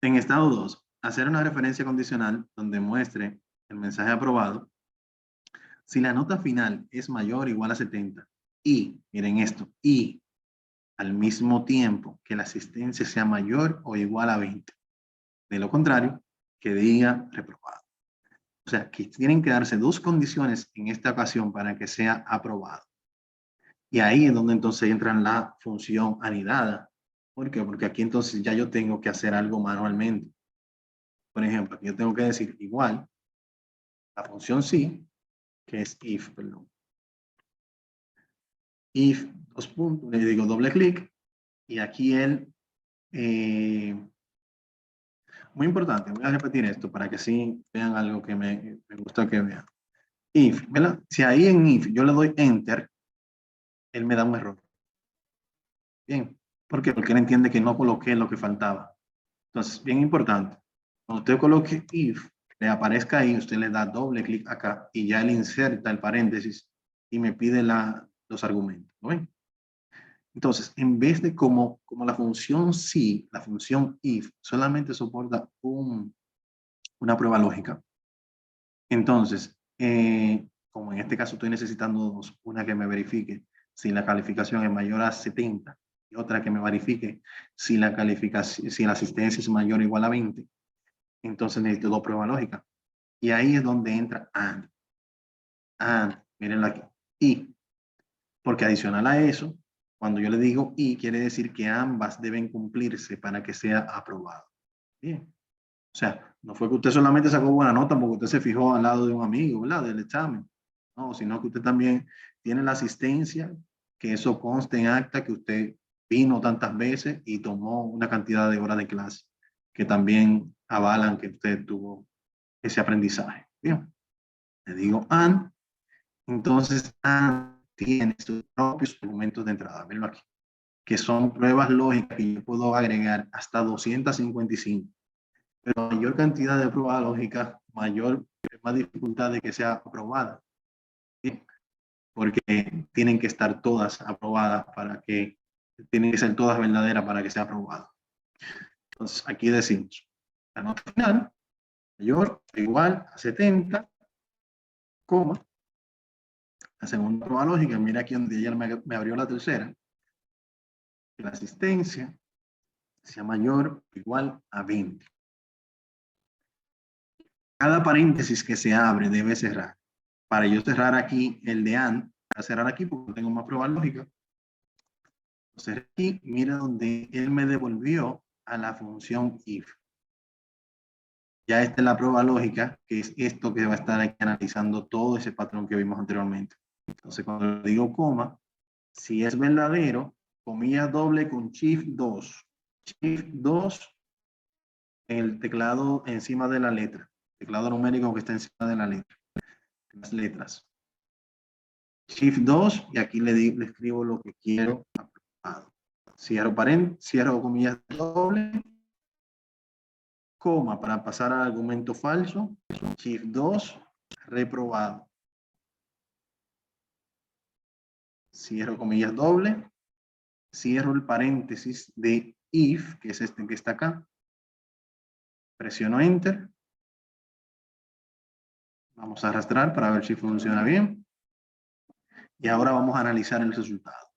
en estado 2, hacer una referencia condicional donde muestre el mensaje aprobado si la nota final es mayor o igual a 70 y, miren esto, y al mismo tiempo que la asistencia sea mayor o igual a 20. De lo contrario, que diga reprobado. O sea, que tienen que darse dos condiciones en esta ocasión para que sea aprobado. Y ahí es donde entonces entra la función anidada. ¿Por qué? Porque aquí entonces ya yo tengo que hacer algo manualmente. Por ejemplo, aquí yo tengo que decir igual la función sí, que es if, perdón. If, dos puntos, le digo doble clic, y aquí muy importante, voy a repetir esto para que sí vean algo que me gusta que vean. If, ¿verdad? Si ahí en if yo le doy enter, él me da un error. Bien, ¿por qué? Porque él entiende que no coloqué lo que faltaba. Entonces, bien importante. Cuando usted coloque if, le aparezca ahí, usted le da doble clic acá y ya él inserta el paréntesis y me pide los argumentos. ¿Lo ven? Entonces, en vez de como la función si, la función if solamente soporta una prueba lógica. Entonces, como en este caso estoy necesitando dos, una que me verifique si la calificación es mayor a 70 y otra que me verifique si la calificación, si la asistencia es mayor o igual a 20, entonces necesito dos pruebas lógicas. Y ahí es donde entra and. And, mírenlo aquí. Y, porque adicional a eso, cuando yo le digo y, quiere decir que ambas deben cumplirse para que sea aprobado. Bien. O sea, no fue que usted solamente sacó buena nota porque usted se fijó al lado de un amigo, ¿verdad? Del examen. No, sino que usted también tiene la asistencia, que eso conste en acta que usted vino tantas veces y tomó una cantidad de horas de clase que también avalan que usted tuvo ese aprendizaje. Bien. Le digo and, entonces and tiene sus propios argumentos de entrada. Venlo aquí, que son pruebas lógicas que yo puedo agregar hasta 255. Pero mayor cantidad de pruebas lógicas, más dificultad de que sea aprobada. ¿Sí? Porque tienen que estar todas aprobadas tienen que ser todas verdaderas para que sea aprobado. Entonces, aquí decimos, la nota final, mayor o igual a 70, coma, la segunda prueba lógica, mira aquí donde ella me abrió la tercera, que la asistencia sea mayor o igual a 20. Cada paréntesis que se abre debe cerrar. Para yo cerrar aquí el de and, para cerrar aquí porque tengo más pruebas lógicas. Entonces aquí, mira donde él me devolvió a la función if. Ya esta es la prueba lógica, que es esto que va a estar aquí analizando todo ese patrón que vimos anteriormente. Entonces cuando le digo coma, si es verdadero, comilla doble con shift 2. Shift 2 en el teclado encima de la letra. Teclado numérico que está encima de la letra. Las letras. Shift 2 y aquí le escribo lo que quiero aprobado. Cierro paréntesis, cierro comillas doble, coma para pasar al argumento falso. Shift 2, reprobado. Cierro comillas doble, cierro el paréntesis de if, que es este que está acá. Presiono enter. Vamos a arrastrar para ver si funciona bien. Y ahora vamos a analizar el resultado.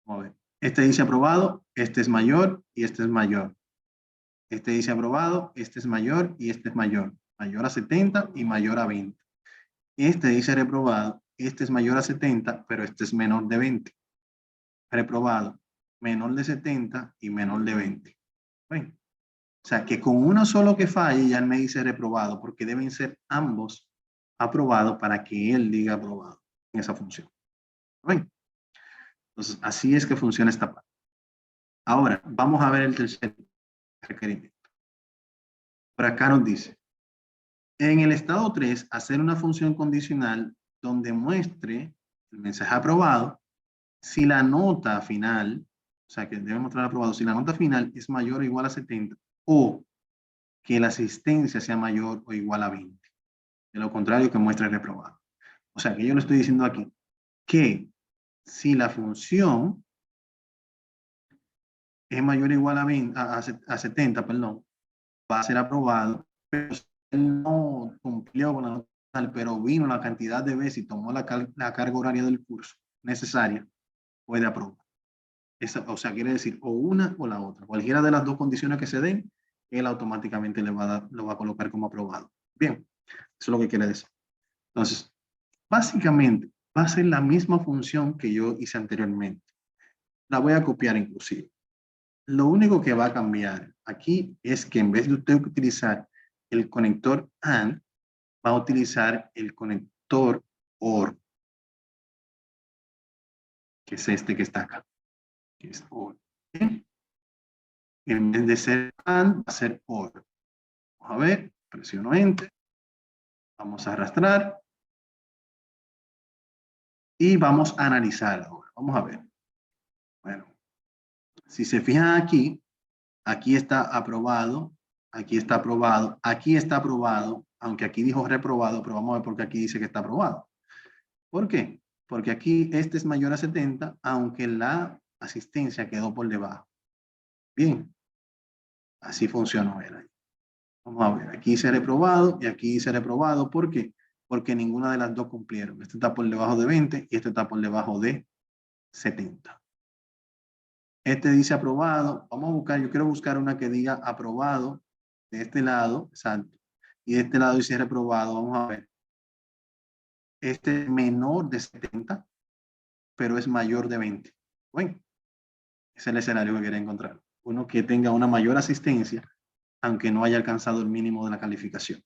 Vamos a ver. Este dice aprobado, este es mayor y este es mayor. Este dice aprobado, este es mayor y este es mayor. Mayor a 70 y mayor a 20. Este dice reprobado, este es mayor a 70, pero este es menor de 20. Reprobado, menor de 70 y menor de 20. ¿Ven? O sea que con uno solo que falle ya él me dice reprobado, porque deben ser ambos aprobados para que él diga aprobado en esa función. ¿Ven? Entonces, así es que funciona esta parte. Ahora, vamos a ver el tercer requerimiento. Por acá nos dice, en el estado 3, hacer una función condicional donde muestre el mensaje aprobado si la nota final, o sea que debe mostrar aprobado, si la nota final es mayor o igual a 70 o que la asistencia sea mayor o igual a 20. De lo contrario, que muestre reprobado. O sea que yo le estoy diciendo aquí que si la función es mayor o igual a 20, a 70, perdón, va a ser aprobado, pero si él no cumplió con la nota final, pero vino la cantidad de veces y tomó la carga horaria del curso necesaria, puede aprobar. O sea, quiere decir o una o la otra. Cualquiera de las dos condiciones que se den, él automáticamente lo va a colocar como aprobado. Bien, eso es lo que quiere decir. Entonces, básicamente, va a ser la misma función que yo hice anteriormente. La voy a copiar inclusive. Lo único que va a cambiar aquí es que en vez de usted utilizar el conector AND, va a utilizar el conector OR, que es este que está acá. Que es OR. ¿Bien? En vez de ser AND, va a ser OR. Vamos a ver, presiono Enter. Vamos a arrastrar. Y vamos a analizar ahora. Vamos a ver. Bueno, si se fijan aquí, aquí está aprobado aquí está aprobado, aunque aquí dijo reprobado, pero vamos a ver por qué aquí dice que está aprobado. ¿Por qué? Porque aquí este es mayor a 70, aunque la asistencia quedó por debajo. Bien, así funcionó. Vamos a ver, aquí dice reprobado y aquí dice reprobado. ¿Por qué? Porque ninguna de las dos cumplieron. Este está por debajo de 20 y este está por debajo de 70. Este dice aprobado. Vamos a buscar, yo quiero buscar una que diga aprobado de este lado, exacto. Y de este lado dice reprobado. Vamos a ver. Este es menor de 70, pero es mayor de 20. Bueno, ese es el escenario que quería encontrar. Uno que tenga una mayor asistencia, aunque no haya alcanzado el mínimo de la calificación.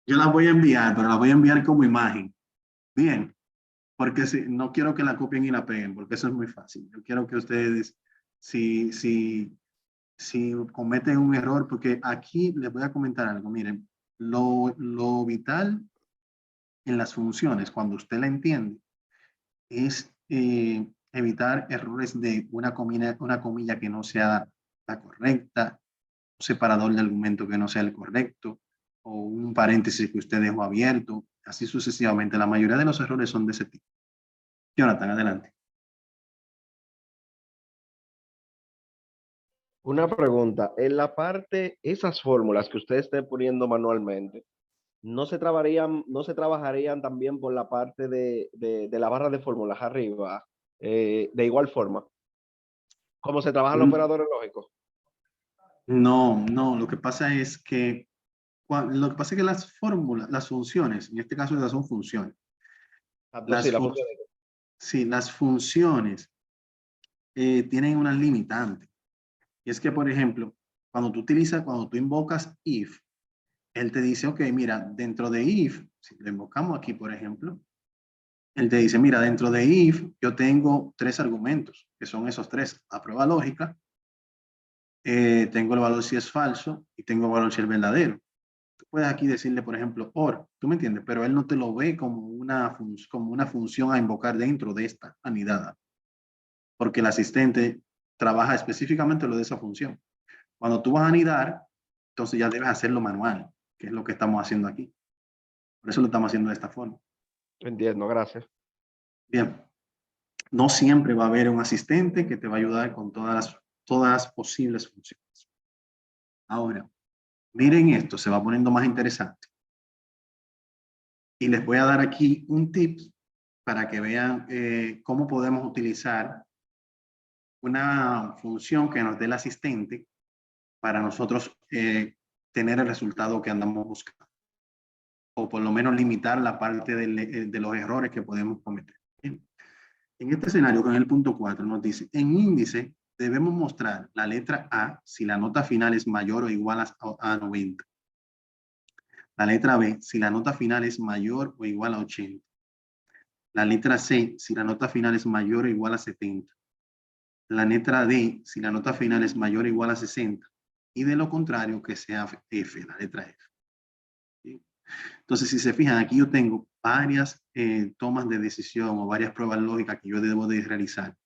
Yo las voy a enviar, pero las voy a enviar como imagen. Bien, porque no quiero que la copien y la peguen, porque eso es muy fácil. Yo quiero que ustedes, si cometen un error, porque aquí les voy a comentar algo. Miren, lo vital en las funciones, cuando usted la entiende, es evitar errores de una comilla que no sea la correcta, un separador de argumento que no sea el correcto, o un paréntesis que usted dejó abierto, así sucesivamente. La mayoría de los errores son de ese tipo. Jonathan, adelante. Una pregunta, en la parte, esas fórmulas que usted esté poniendo manualmente, no se trabajarían también por la parte de la barra de fórmulas arriba, de igual forma? ¿Cómo se trabajan los operadores lógicos? No, no, lo que pasa es que las fórmulas, las funciones, en este caso ya son funciones. Sí, la función. Sí, las funciones tienen unas limitantes. Y es que, por ejemplo, cuando tú invocas if, él te dice, ok, mira, dentro de if, si lo invocamos aquí, por ejemplo, él te dice, mira, dentro de if yo tengo 3 argumentos, que son esos 3. La prueba lógica, tengo el valor si es falso y tengo el valor si es verdadero. Tú puedes aquí decirle, por ejemplo, or, ¿tú me entiendes? Pero él no te lo ve como como una función a invocar dentro de esta anidada, porque el asistente trabaja específicamente lo de esa función. Cuando tú vas a anidar, entonces ya debes hacerlo manual, que es lo que estamos haciendo aquí. Por eso lo estamos haciendo de esta forma. Entiendo, gracias. Bien, no siempre va a haber un asistente que te va a ayudar con todas las posibles funciones. Ahora, miren esto, se va poniendo más interesante. Y les voy a dar aquí un tip para que vean cómo podemos utilizar una función que nos dé el asistente para nosotros tener el resultado que andamos buscando. O por lo menos limitar la parte de los errores que podemos cometer. Bien. En este escenario, con el punto 4, nos dice, en índice debemos mostrar la letra A si la nota final es mayor o igual a 90. La letra B si la nota final es mayor o igual a 80. La letra C si la nota final es mayor o igual a 70. La letra D si la nota final es mayor o igual a 60. Y de lo contrario, que sea F, la letra F. ¿Sí? Entonces, si se fijan, aquí yo tengo varias tomas de decisión o varias pruebas lógicas que yo debo de realizar.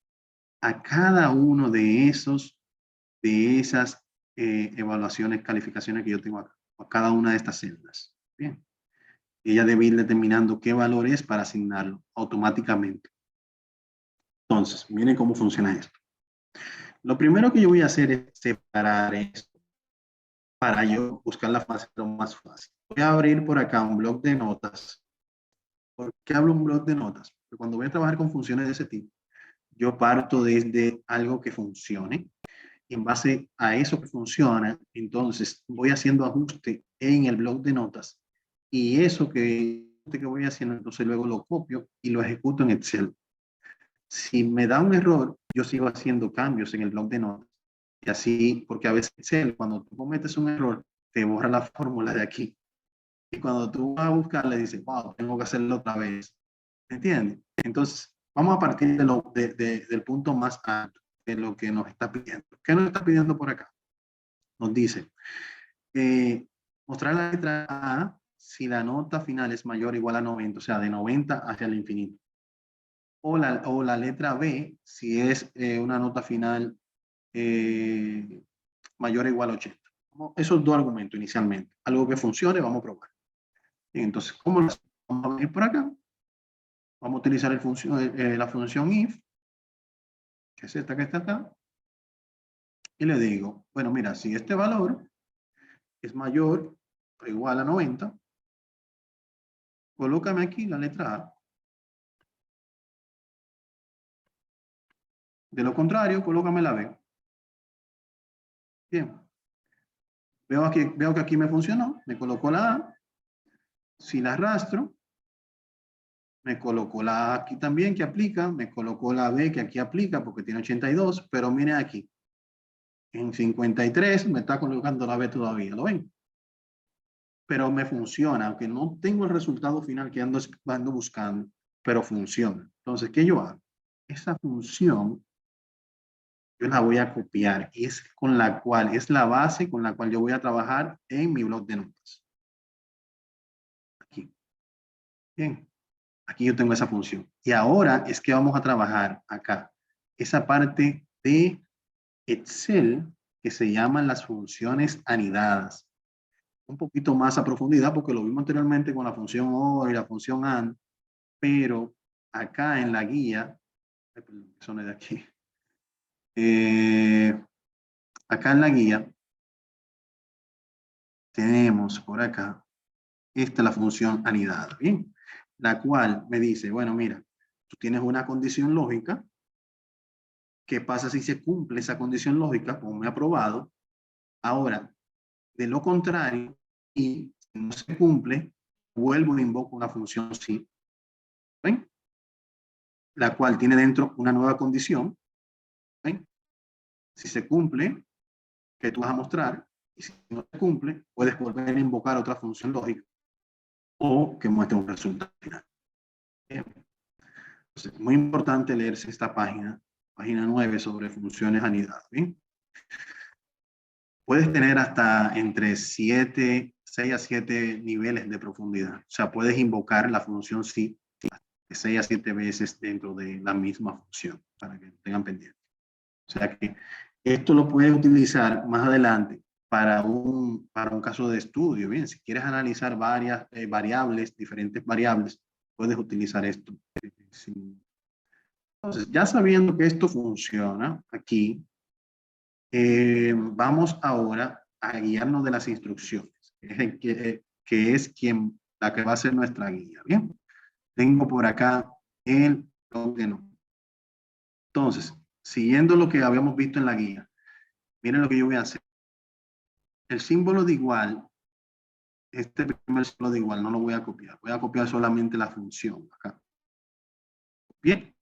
A cada uno de esas evaluaciones, calificaciones que yo tengo acá, a cada una de estas celdas. Bien. Ella debe ir determinando qué valor es para asignarlo automáticamente. Entonces, miren cómo funciona esto. Lo primero que yo voy a hacer es separar esto para yo buscar la fase lo más fácil. Voy a abrir por acá un bloc de notas. ¿Por qué hablo un bloc de notas? Porque cuando voy a trabajar con funciones de ese tipo, yo parto desde algo que funcione. Y en base a eso que funciona, entonces voy haciendo ajuste en el bloc de notas. Y eso que voy haciendo, entonces luego lo copio y lo ejecuto en Excel. Si me da un error, yo sigo haciendo cambios en el bloc de notas. Y así, porque a veces Excel, cuando tú cometes un error, te borra la fórmula de aquí. Y cuando tú vas a buscar, le dices, wow, tengo que hacerlo otra vez. ¿Entiendes? Entonces, vamos a partir del punto más alto de lo que nos está pidiendo. ¿Qué nos está pidiendo por acá? Nos dice, mostrar la letra A si la nota final es mayor o igual a 90, o sea, de 90 hacia el infinito. o la letra B si es una nota final mayor o igual a 80. Esos dos argumentos inicialmente. Algo que funcione, vamos a probar. Bien, entonces, ¿cómo lo hacemos? Vamos a venir por acá. Vamos a utilizar la función if, que es esta que está acá. Y le digo, bueno, mira, si este valor es mayor o igual a 90, colócame aquí la letra A. De lo contrario, colócame la B. Bien. Veo que aquí me funcionó. Me colocó la A. Si la arrastro, me colocó la A aquí también que aplica. Me colocó la B que aquí aplica porque tiene 82. Pero mire aquí. En 53 me está colocando la B todavía. ¿Lo ven? Pero me funciona. Aunque no tengo el resultado final que ando buscando. Pero funciona. Entonces, ¿qué yo hago? Esa función yo la voy a copiar. Es con la cual, es la base con la cual yo voy a trabajar en mi blog de notas. Aquí. Bien. Aquí yo tengo esa función. Y ahora es que vamos a trabajar acá. Esa parte de Excel que se llaman las funciones anidadas. Un poquito más a profundidad porque lo vimos anteriormente con la función OR y la función AND. Pero acá en la guía, son de aquí. Acá en la guía tenemos por acá, esta es la función anidada, ¿bien? La cual me dice, bueno, mira, tú tienes una condición lógica. ¿Qué pasa si se cumple esa condición lógica? Ponme aprobado. Ahora, de lo contrario, y si no se cumple, vuelvo e invoco una función sí, ¿ven? La cual tiene dentro una nueva condición, ¿ven? Si se cumple, que tú vas a mostrar, y si no se cumple, puedes volver a invocar otra función lógica o que muestre un resultado final. Bien. Entonces, muy importante leerse esta página 9 sobre funciones anidadas, ¿bien? Puedes tener hasta entre 6 a 7 niveles de profundidad. O sea, puedes invocar la función sí de 6 a 7 veces dentro de la misma función, para que tengan pendiente. O sea que esto lo puedes utilizar más adelante para un caso de estudio. Bien, si quieres analizar varias variables, diferentes variables, puedes utilizar esto. Entonces, ya sabiendo que esto funciona aquí, vamos ahora a guiarnos de las instrucciones, que es la que va a ser nuestra guía. Bien, tengo por acá el blog de notas. Entonces, siguiendo lo que habíamos visto en la guía, miren lo que yo voy a hacer. El símbolo de igual, este primer símbolo de igual, no lo voy a copiar. Voy a copiar solamente la función acá. Bien.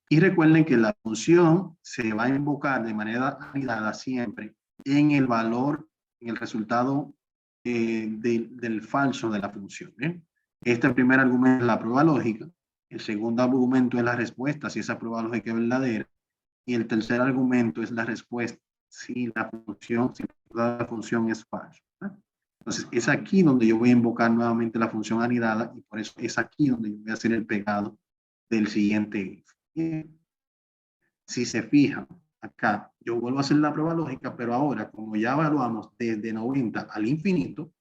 Y recuerden que la función se va a invocar de manera anidada siempre en el valor, en el resultado del falso de la función. ¿Bien? Este primer argumento es la prueba lógica. El segundo argumento es la respuesta, si esa prueba lógica es verdadera. Y el tercer argumento es la respuesta, si la función es falsa. Entonces, es aquí donde yo voy a invocar nuevamente la función anidada y por eso es aquí donde yo voy a hacer el pegado del siguiente if. Bien. Si se fijan, acá yo vuelvo a hacer la prueba lógica, pero ahora como ya evaluamos desde 90 al infinito,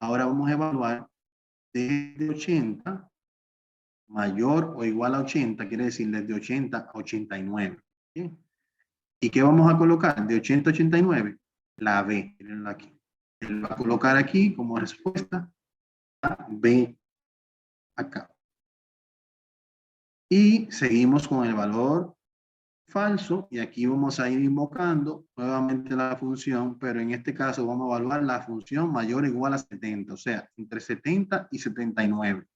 ahora vamos a evaluar desde 80 mayor o igual a 80, quiere decir desde 80 a 89. ¿Sí? ¿Y qué vamos a colocar? De 80 a 89, la B, mirenla aquí. Él va a colocar aquí como respuesta a B acá. Y seguimos con el valor falso y aquí vamos a ir invocando nuevamente la función, pero en este caso vamos a evaluar la función mayor o igual a 70, o sea, entre 70 y 79.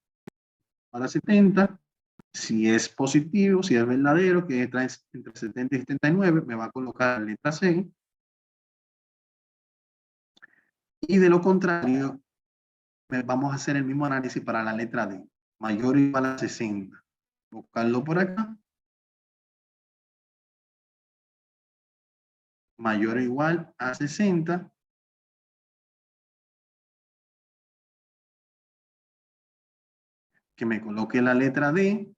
Para 70, si es positivo, si es verdadero, que está entre 70 y 79, me va a colocar la letra C. Y de lo contrario, vamos a hacer el mismo análisis para la letra D, mayor o igual a 60. Buscarlo por acá. Mayor o igual a 60. Que me coloque la letra D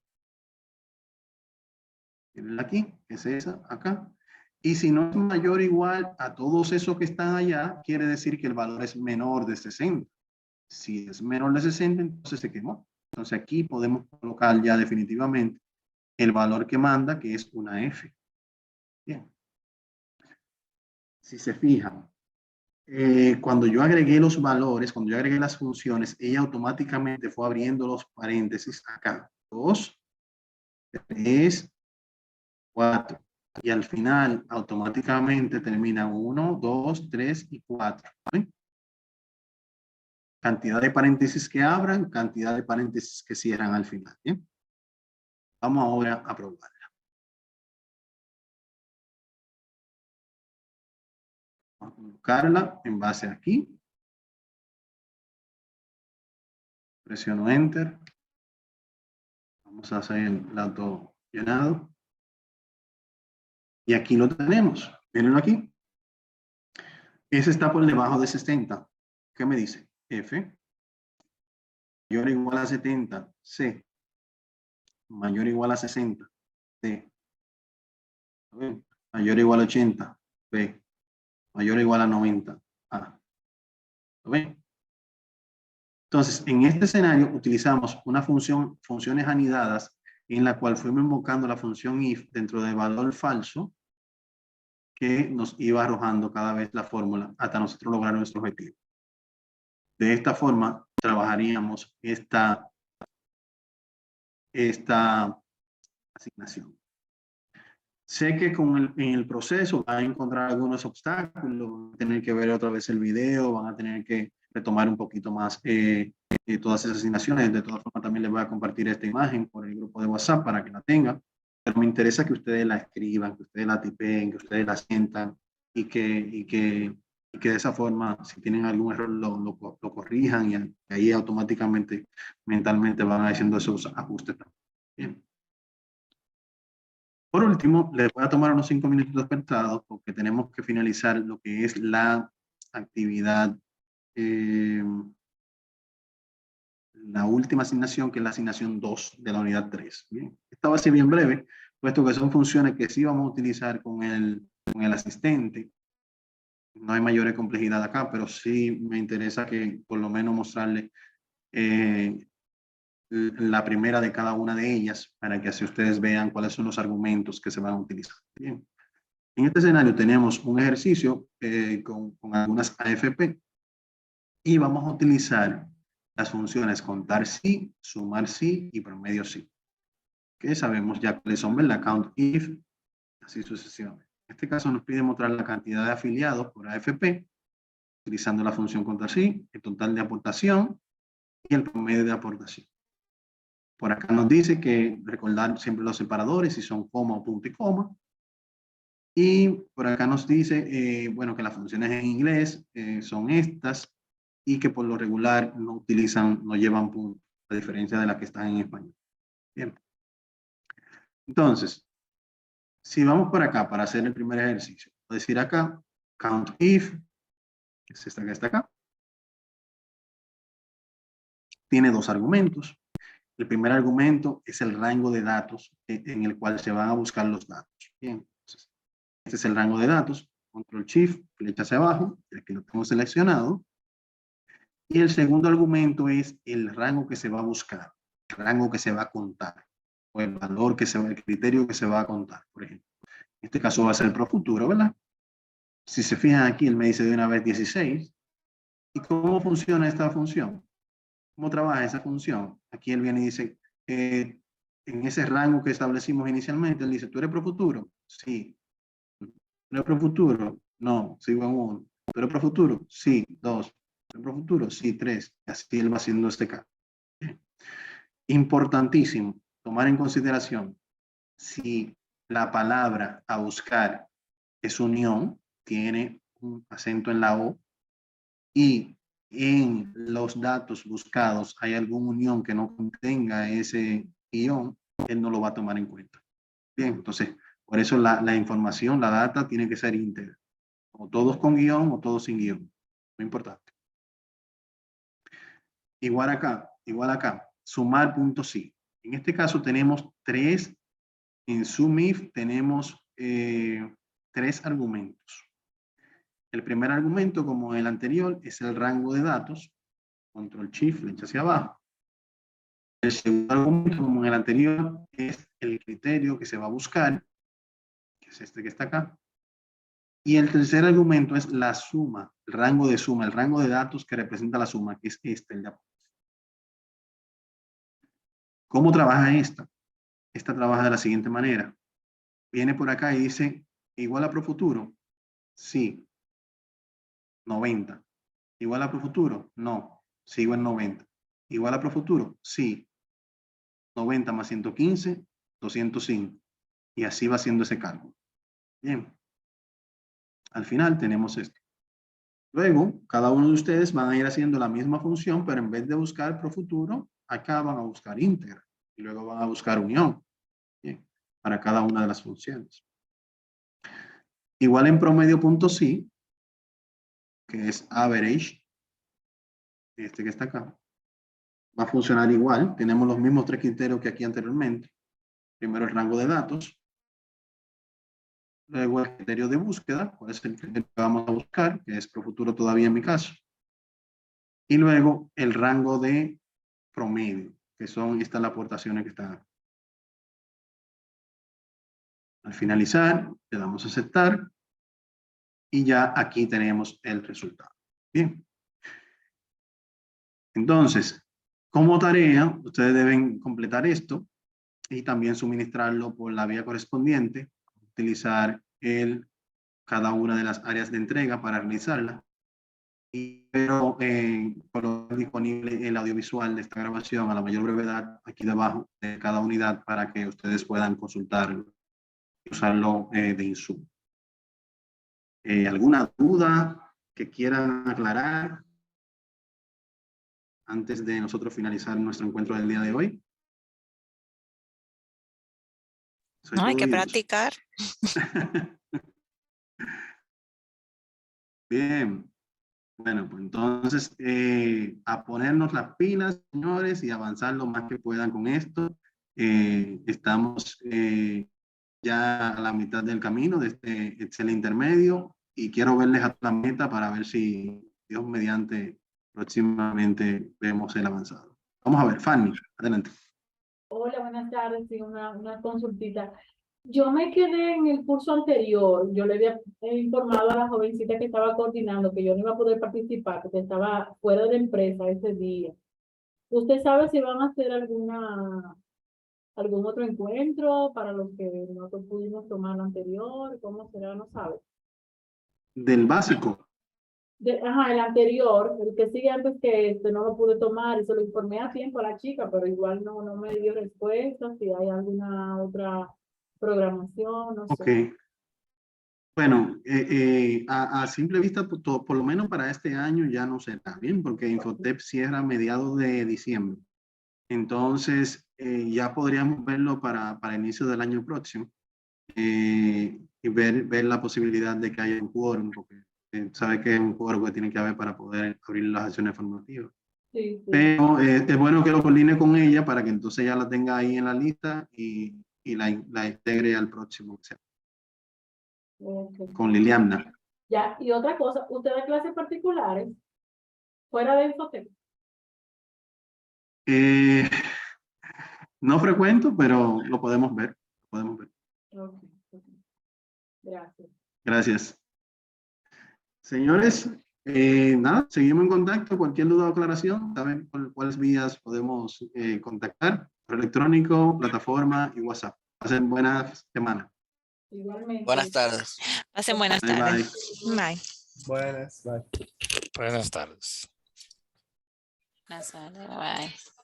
aquí, que es esa, acá. Y si no es mayor o igual a todos esos que están allá, quiere decir que el valor es menor de 60. Si es menor de 60, entonces se quemó. Entonces aquí podemos colocar ya definitivamente el valor que manda, que es una F. Bien. Si se fijan, cuando yo agregué los valores, cuando yo agregué las funciones, ella automáticamente fue abriendo los paréntesis acá. 2, 3, 4. Y al final automáticamente termina 1, 2, 3 y 4. ¿Sí? Cantidad de paréntesis que abran, cantidad de paréntesis que cierran al final. ¿Bien? Vamos ahora a probar. Vamos a colocarla en base aquí. Presiono Enter. Vamos a hacer el dato llenado. Y aquí lo tenemos. Mírenlo aquí. Ese está por debajo de 60. ¿Qué me dice? F. Mayor o igual a 70. C. Mayor o igual a 60. D. Mayor o igual a 80. B. Mayor o igual a 90. A. ¿Lo ven? Entonces, en este escenario utilizamos una función, funciones anidadas, en la cual fuimos invocando la función if dentro del valor falso, que nos iba arrojando cada vez la fórmula hasta nosotros lograr nuestro objetivo. De esta forma, trabajaríamos esta asignación. Sé que en el proceso van a encontrar algunos obstáculos, van a tener que ver otra vez el video, van a tener que retomar un poquito más todas esas asignaciones. De todas formas, también les voy a compartir esta imagen por el grupo de WhatsApp para que la tengan. Pero me interesa que ustedes la escriban, que ustedes la tipeen, que ustedes la sientan y que de esa forma, si tienen algún error, lo corrijan y ahí automáticamente, mentalmente van haciendo esos ajustes. Bien. Por último, les voy a tomar unos 5 minutos despertados porque tenemos que finalizar lo que es la actividad, la última asignación, que es la asignación 2 de la unidad 3. Bien, esta va a ser bien breve, puesto que son funciones que sí vamos a utilizar con el asistente. No hay mayor complejidad acá, pero sí me interesa que por lo menos mostrarles la primera de cada una de ellas para que así ustedes vean cuáles son los argumentos que se van a utilizar. Bien. En este escenario tenemos un ejercicio con algunas AFP y vamos a utilizar las funciones contar sí, sumar sí y promedio sí, que sabemos ya cuáles son, ¿verdad? Count if, así sucesivamente. En este caso nos pide mostrar la cantidad de afiliados por AFP, utilizando la función contar sí, el total de aportación y el promedio de aportación. Por acá nos dice que recordar siempre los separadores, si son coma o punto y coma. Y por acá nos dice, bueno, que las funciones en inglés son estas y que por lo regular no llevan puntos, a diferencia de las que están en español. Bien. Entonces, si vamos por acá para hacer el primer ejercicio, voy a decir acá, count if, que es esta que está acá. Tiene dos argumentos. El primer argumento es el rango de datos en el cual se van a buscar los datos. Bien, entonces, este es el rango de datos. Control Shift, flecha hacia abajo, ya que lo tengo seleccionado. Y el segundo argumento es el rango que se va a buscar, el rango que se va a contar, o el valor que se va, el criterio que se va a contar, por ejemplo. En este caso va a ser el ProFuturo, ¿verdad? Si se fijan aquí, él me dice de una vez 16. ¿Y cómo funciona esta función? ¿Cómo trabaja esa función? Aquí él viene y dice, en ese rango que establecimos inicialmente, él dice, ¿tú eres ProFuturo? Sí. ¿Tú eres ProFuturo? No, sigo en 1. ¿Tú eres ProFuturo? Sí, 2. ¿Tú eres ProFuturo? Sí, 3. Así él va haciendo este caso. Bien. Importantísimo tomar en consideración si la palabra a buscar es unión, tiene un acento en la O, y en los datos buscados hay alguna unión que no contenga ese guión, él no lo va a tomar en cuenta. Bien, entonces, por eso la información, la data tiene que ser íntegra. O todos con guión o todos sin guión. Muy importante. Igual acá, sumar punto sí. En este caso tenemos tres En SUMIF tenemos 3 argumentos. El primer argumento, como el anterior, es el rango de datos. Control Shift, flecha hacia abajo. El segundo argumento, como en el anterior, es el criterio que se va a buscar, que es este que está acá. Y el tercer argumento es la suma, el rango de suma, el rango de datos que representa la suma, que es este, el de abajo. ¿Cómo trabaja esta? Esta trabaja de la siguiente manera. Viene por acá y dice, igual a Profuturo. Sí. 90. Igual a Profuturo. No. Sigo en 90. Igual a Profuturo. Sí. 90 más 115, 205. Y así va haciendo ese cálculo. Bien. Al final tenemos esto. Luego, cada uno de ustedes van a ir haciendo la misma función, pero en vez de buscar Profuturo, acá van a buscar íntegra. Y luego van a buscar unión. Bien. Para cada una de las funciones. Igual en promedio.c, que es average, este que está acá, va a funcionar igual. Tenemos los mismos 3 criterios que aquí anteriormente. Primero el rango de datos. Luego el criterio de búsqueda, cuál es el criterio que vamos a buscar, que es Profuturo todavía en mi caso. Y luego el rango de promedio, que son estas las aportaciones que están aquí. Al finalizar, le damos a aceptar. Y ya aquí tenemos el resultado. Bien. Entonces, como tarea, ustedes deben completar esto y también suministrarlo por la vía correspondiente, utilizar cada una de las áreas de entrega para realizarla. Pero colocar disponible el audiovisual de esta grabación a la mayor brevedad aquí debajo de cada unidad para que ustedes puedan consultarlo y usarlo de insumo. ¿Alguna duda que quieran aclarar antes de nosotros finalizar nuestro encuentro del día de hoy? No, hay que oídos. practicar. Bien. Bueno, pues entonces a ponernos las pilas, señores, y avanzar lo más que puedan con esto. Estamos ya a la mitad del camino de este Excel intermedio y quiero verles a la meta para ver si Dios mediante próximamente vemos el avanzado. Vamos a ver, Fanny, adelante. Hola, buenas tardes. Sí, una consultita. Yo me quedé en el curso anterior. Yo le había informado a la jovencita que estaba coordinando que yo no iba a poder participar porque estaba fuera de la empresa ese día. ¿Usted sabe si van a hacer algún otro encuentro para los que no pudimos tomar el anterior? ¿Cómo será? No sabe. Del básico. Ajá, el anterior, el que sigue antes que este, no lo pude tomar y se lo informé a tiempo a la chica, pero igual no me dio respuesta, si hay alguna otra programación, no Ok. sé. Bueno, a simple vista, por lo menos para este año ya no será bien, porque Infotep cierra a mediados de diciembre. Entonces, ya podríamos verlo para inicio del año próximo y ver la posibilidad de que haya un quórum, porque sabe que es un quórum que tiene que haber para poder abrir las acciones formativas. Sí, sí. Pero es bueno que lo coordine con ella para que entonces ya la tenga ahí en la lista y la integre al próximo, o sea, Ok. con Liliana. Ya, y otra cosa, ¿usted da clases particulares fuera de Infotep? No frecuento, pero lo podemos ver. Lo podemos ver. Ok, ok. Gracias. Gracias. Señores, nada, seguimos en contacto. Cualquier duda o aclaración, saben por cuáles vías podemos contactar. Correo electrónico, plataforma y WhatsApp. Pasen buenas semanas. Igualmente. Buenas tardes. Pasen buenas Bye, bye. tardes. Bye. Buenas, bye. Buenas tardes. Buenas tardes. Bye.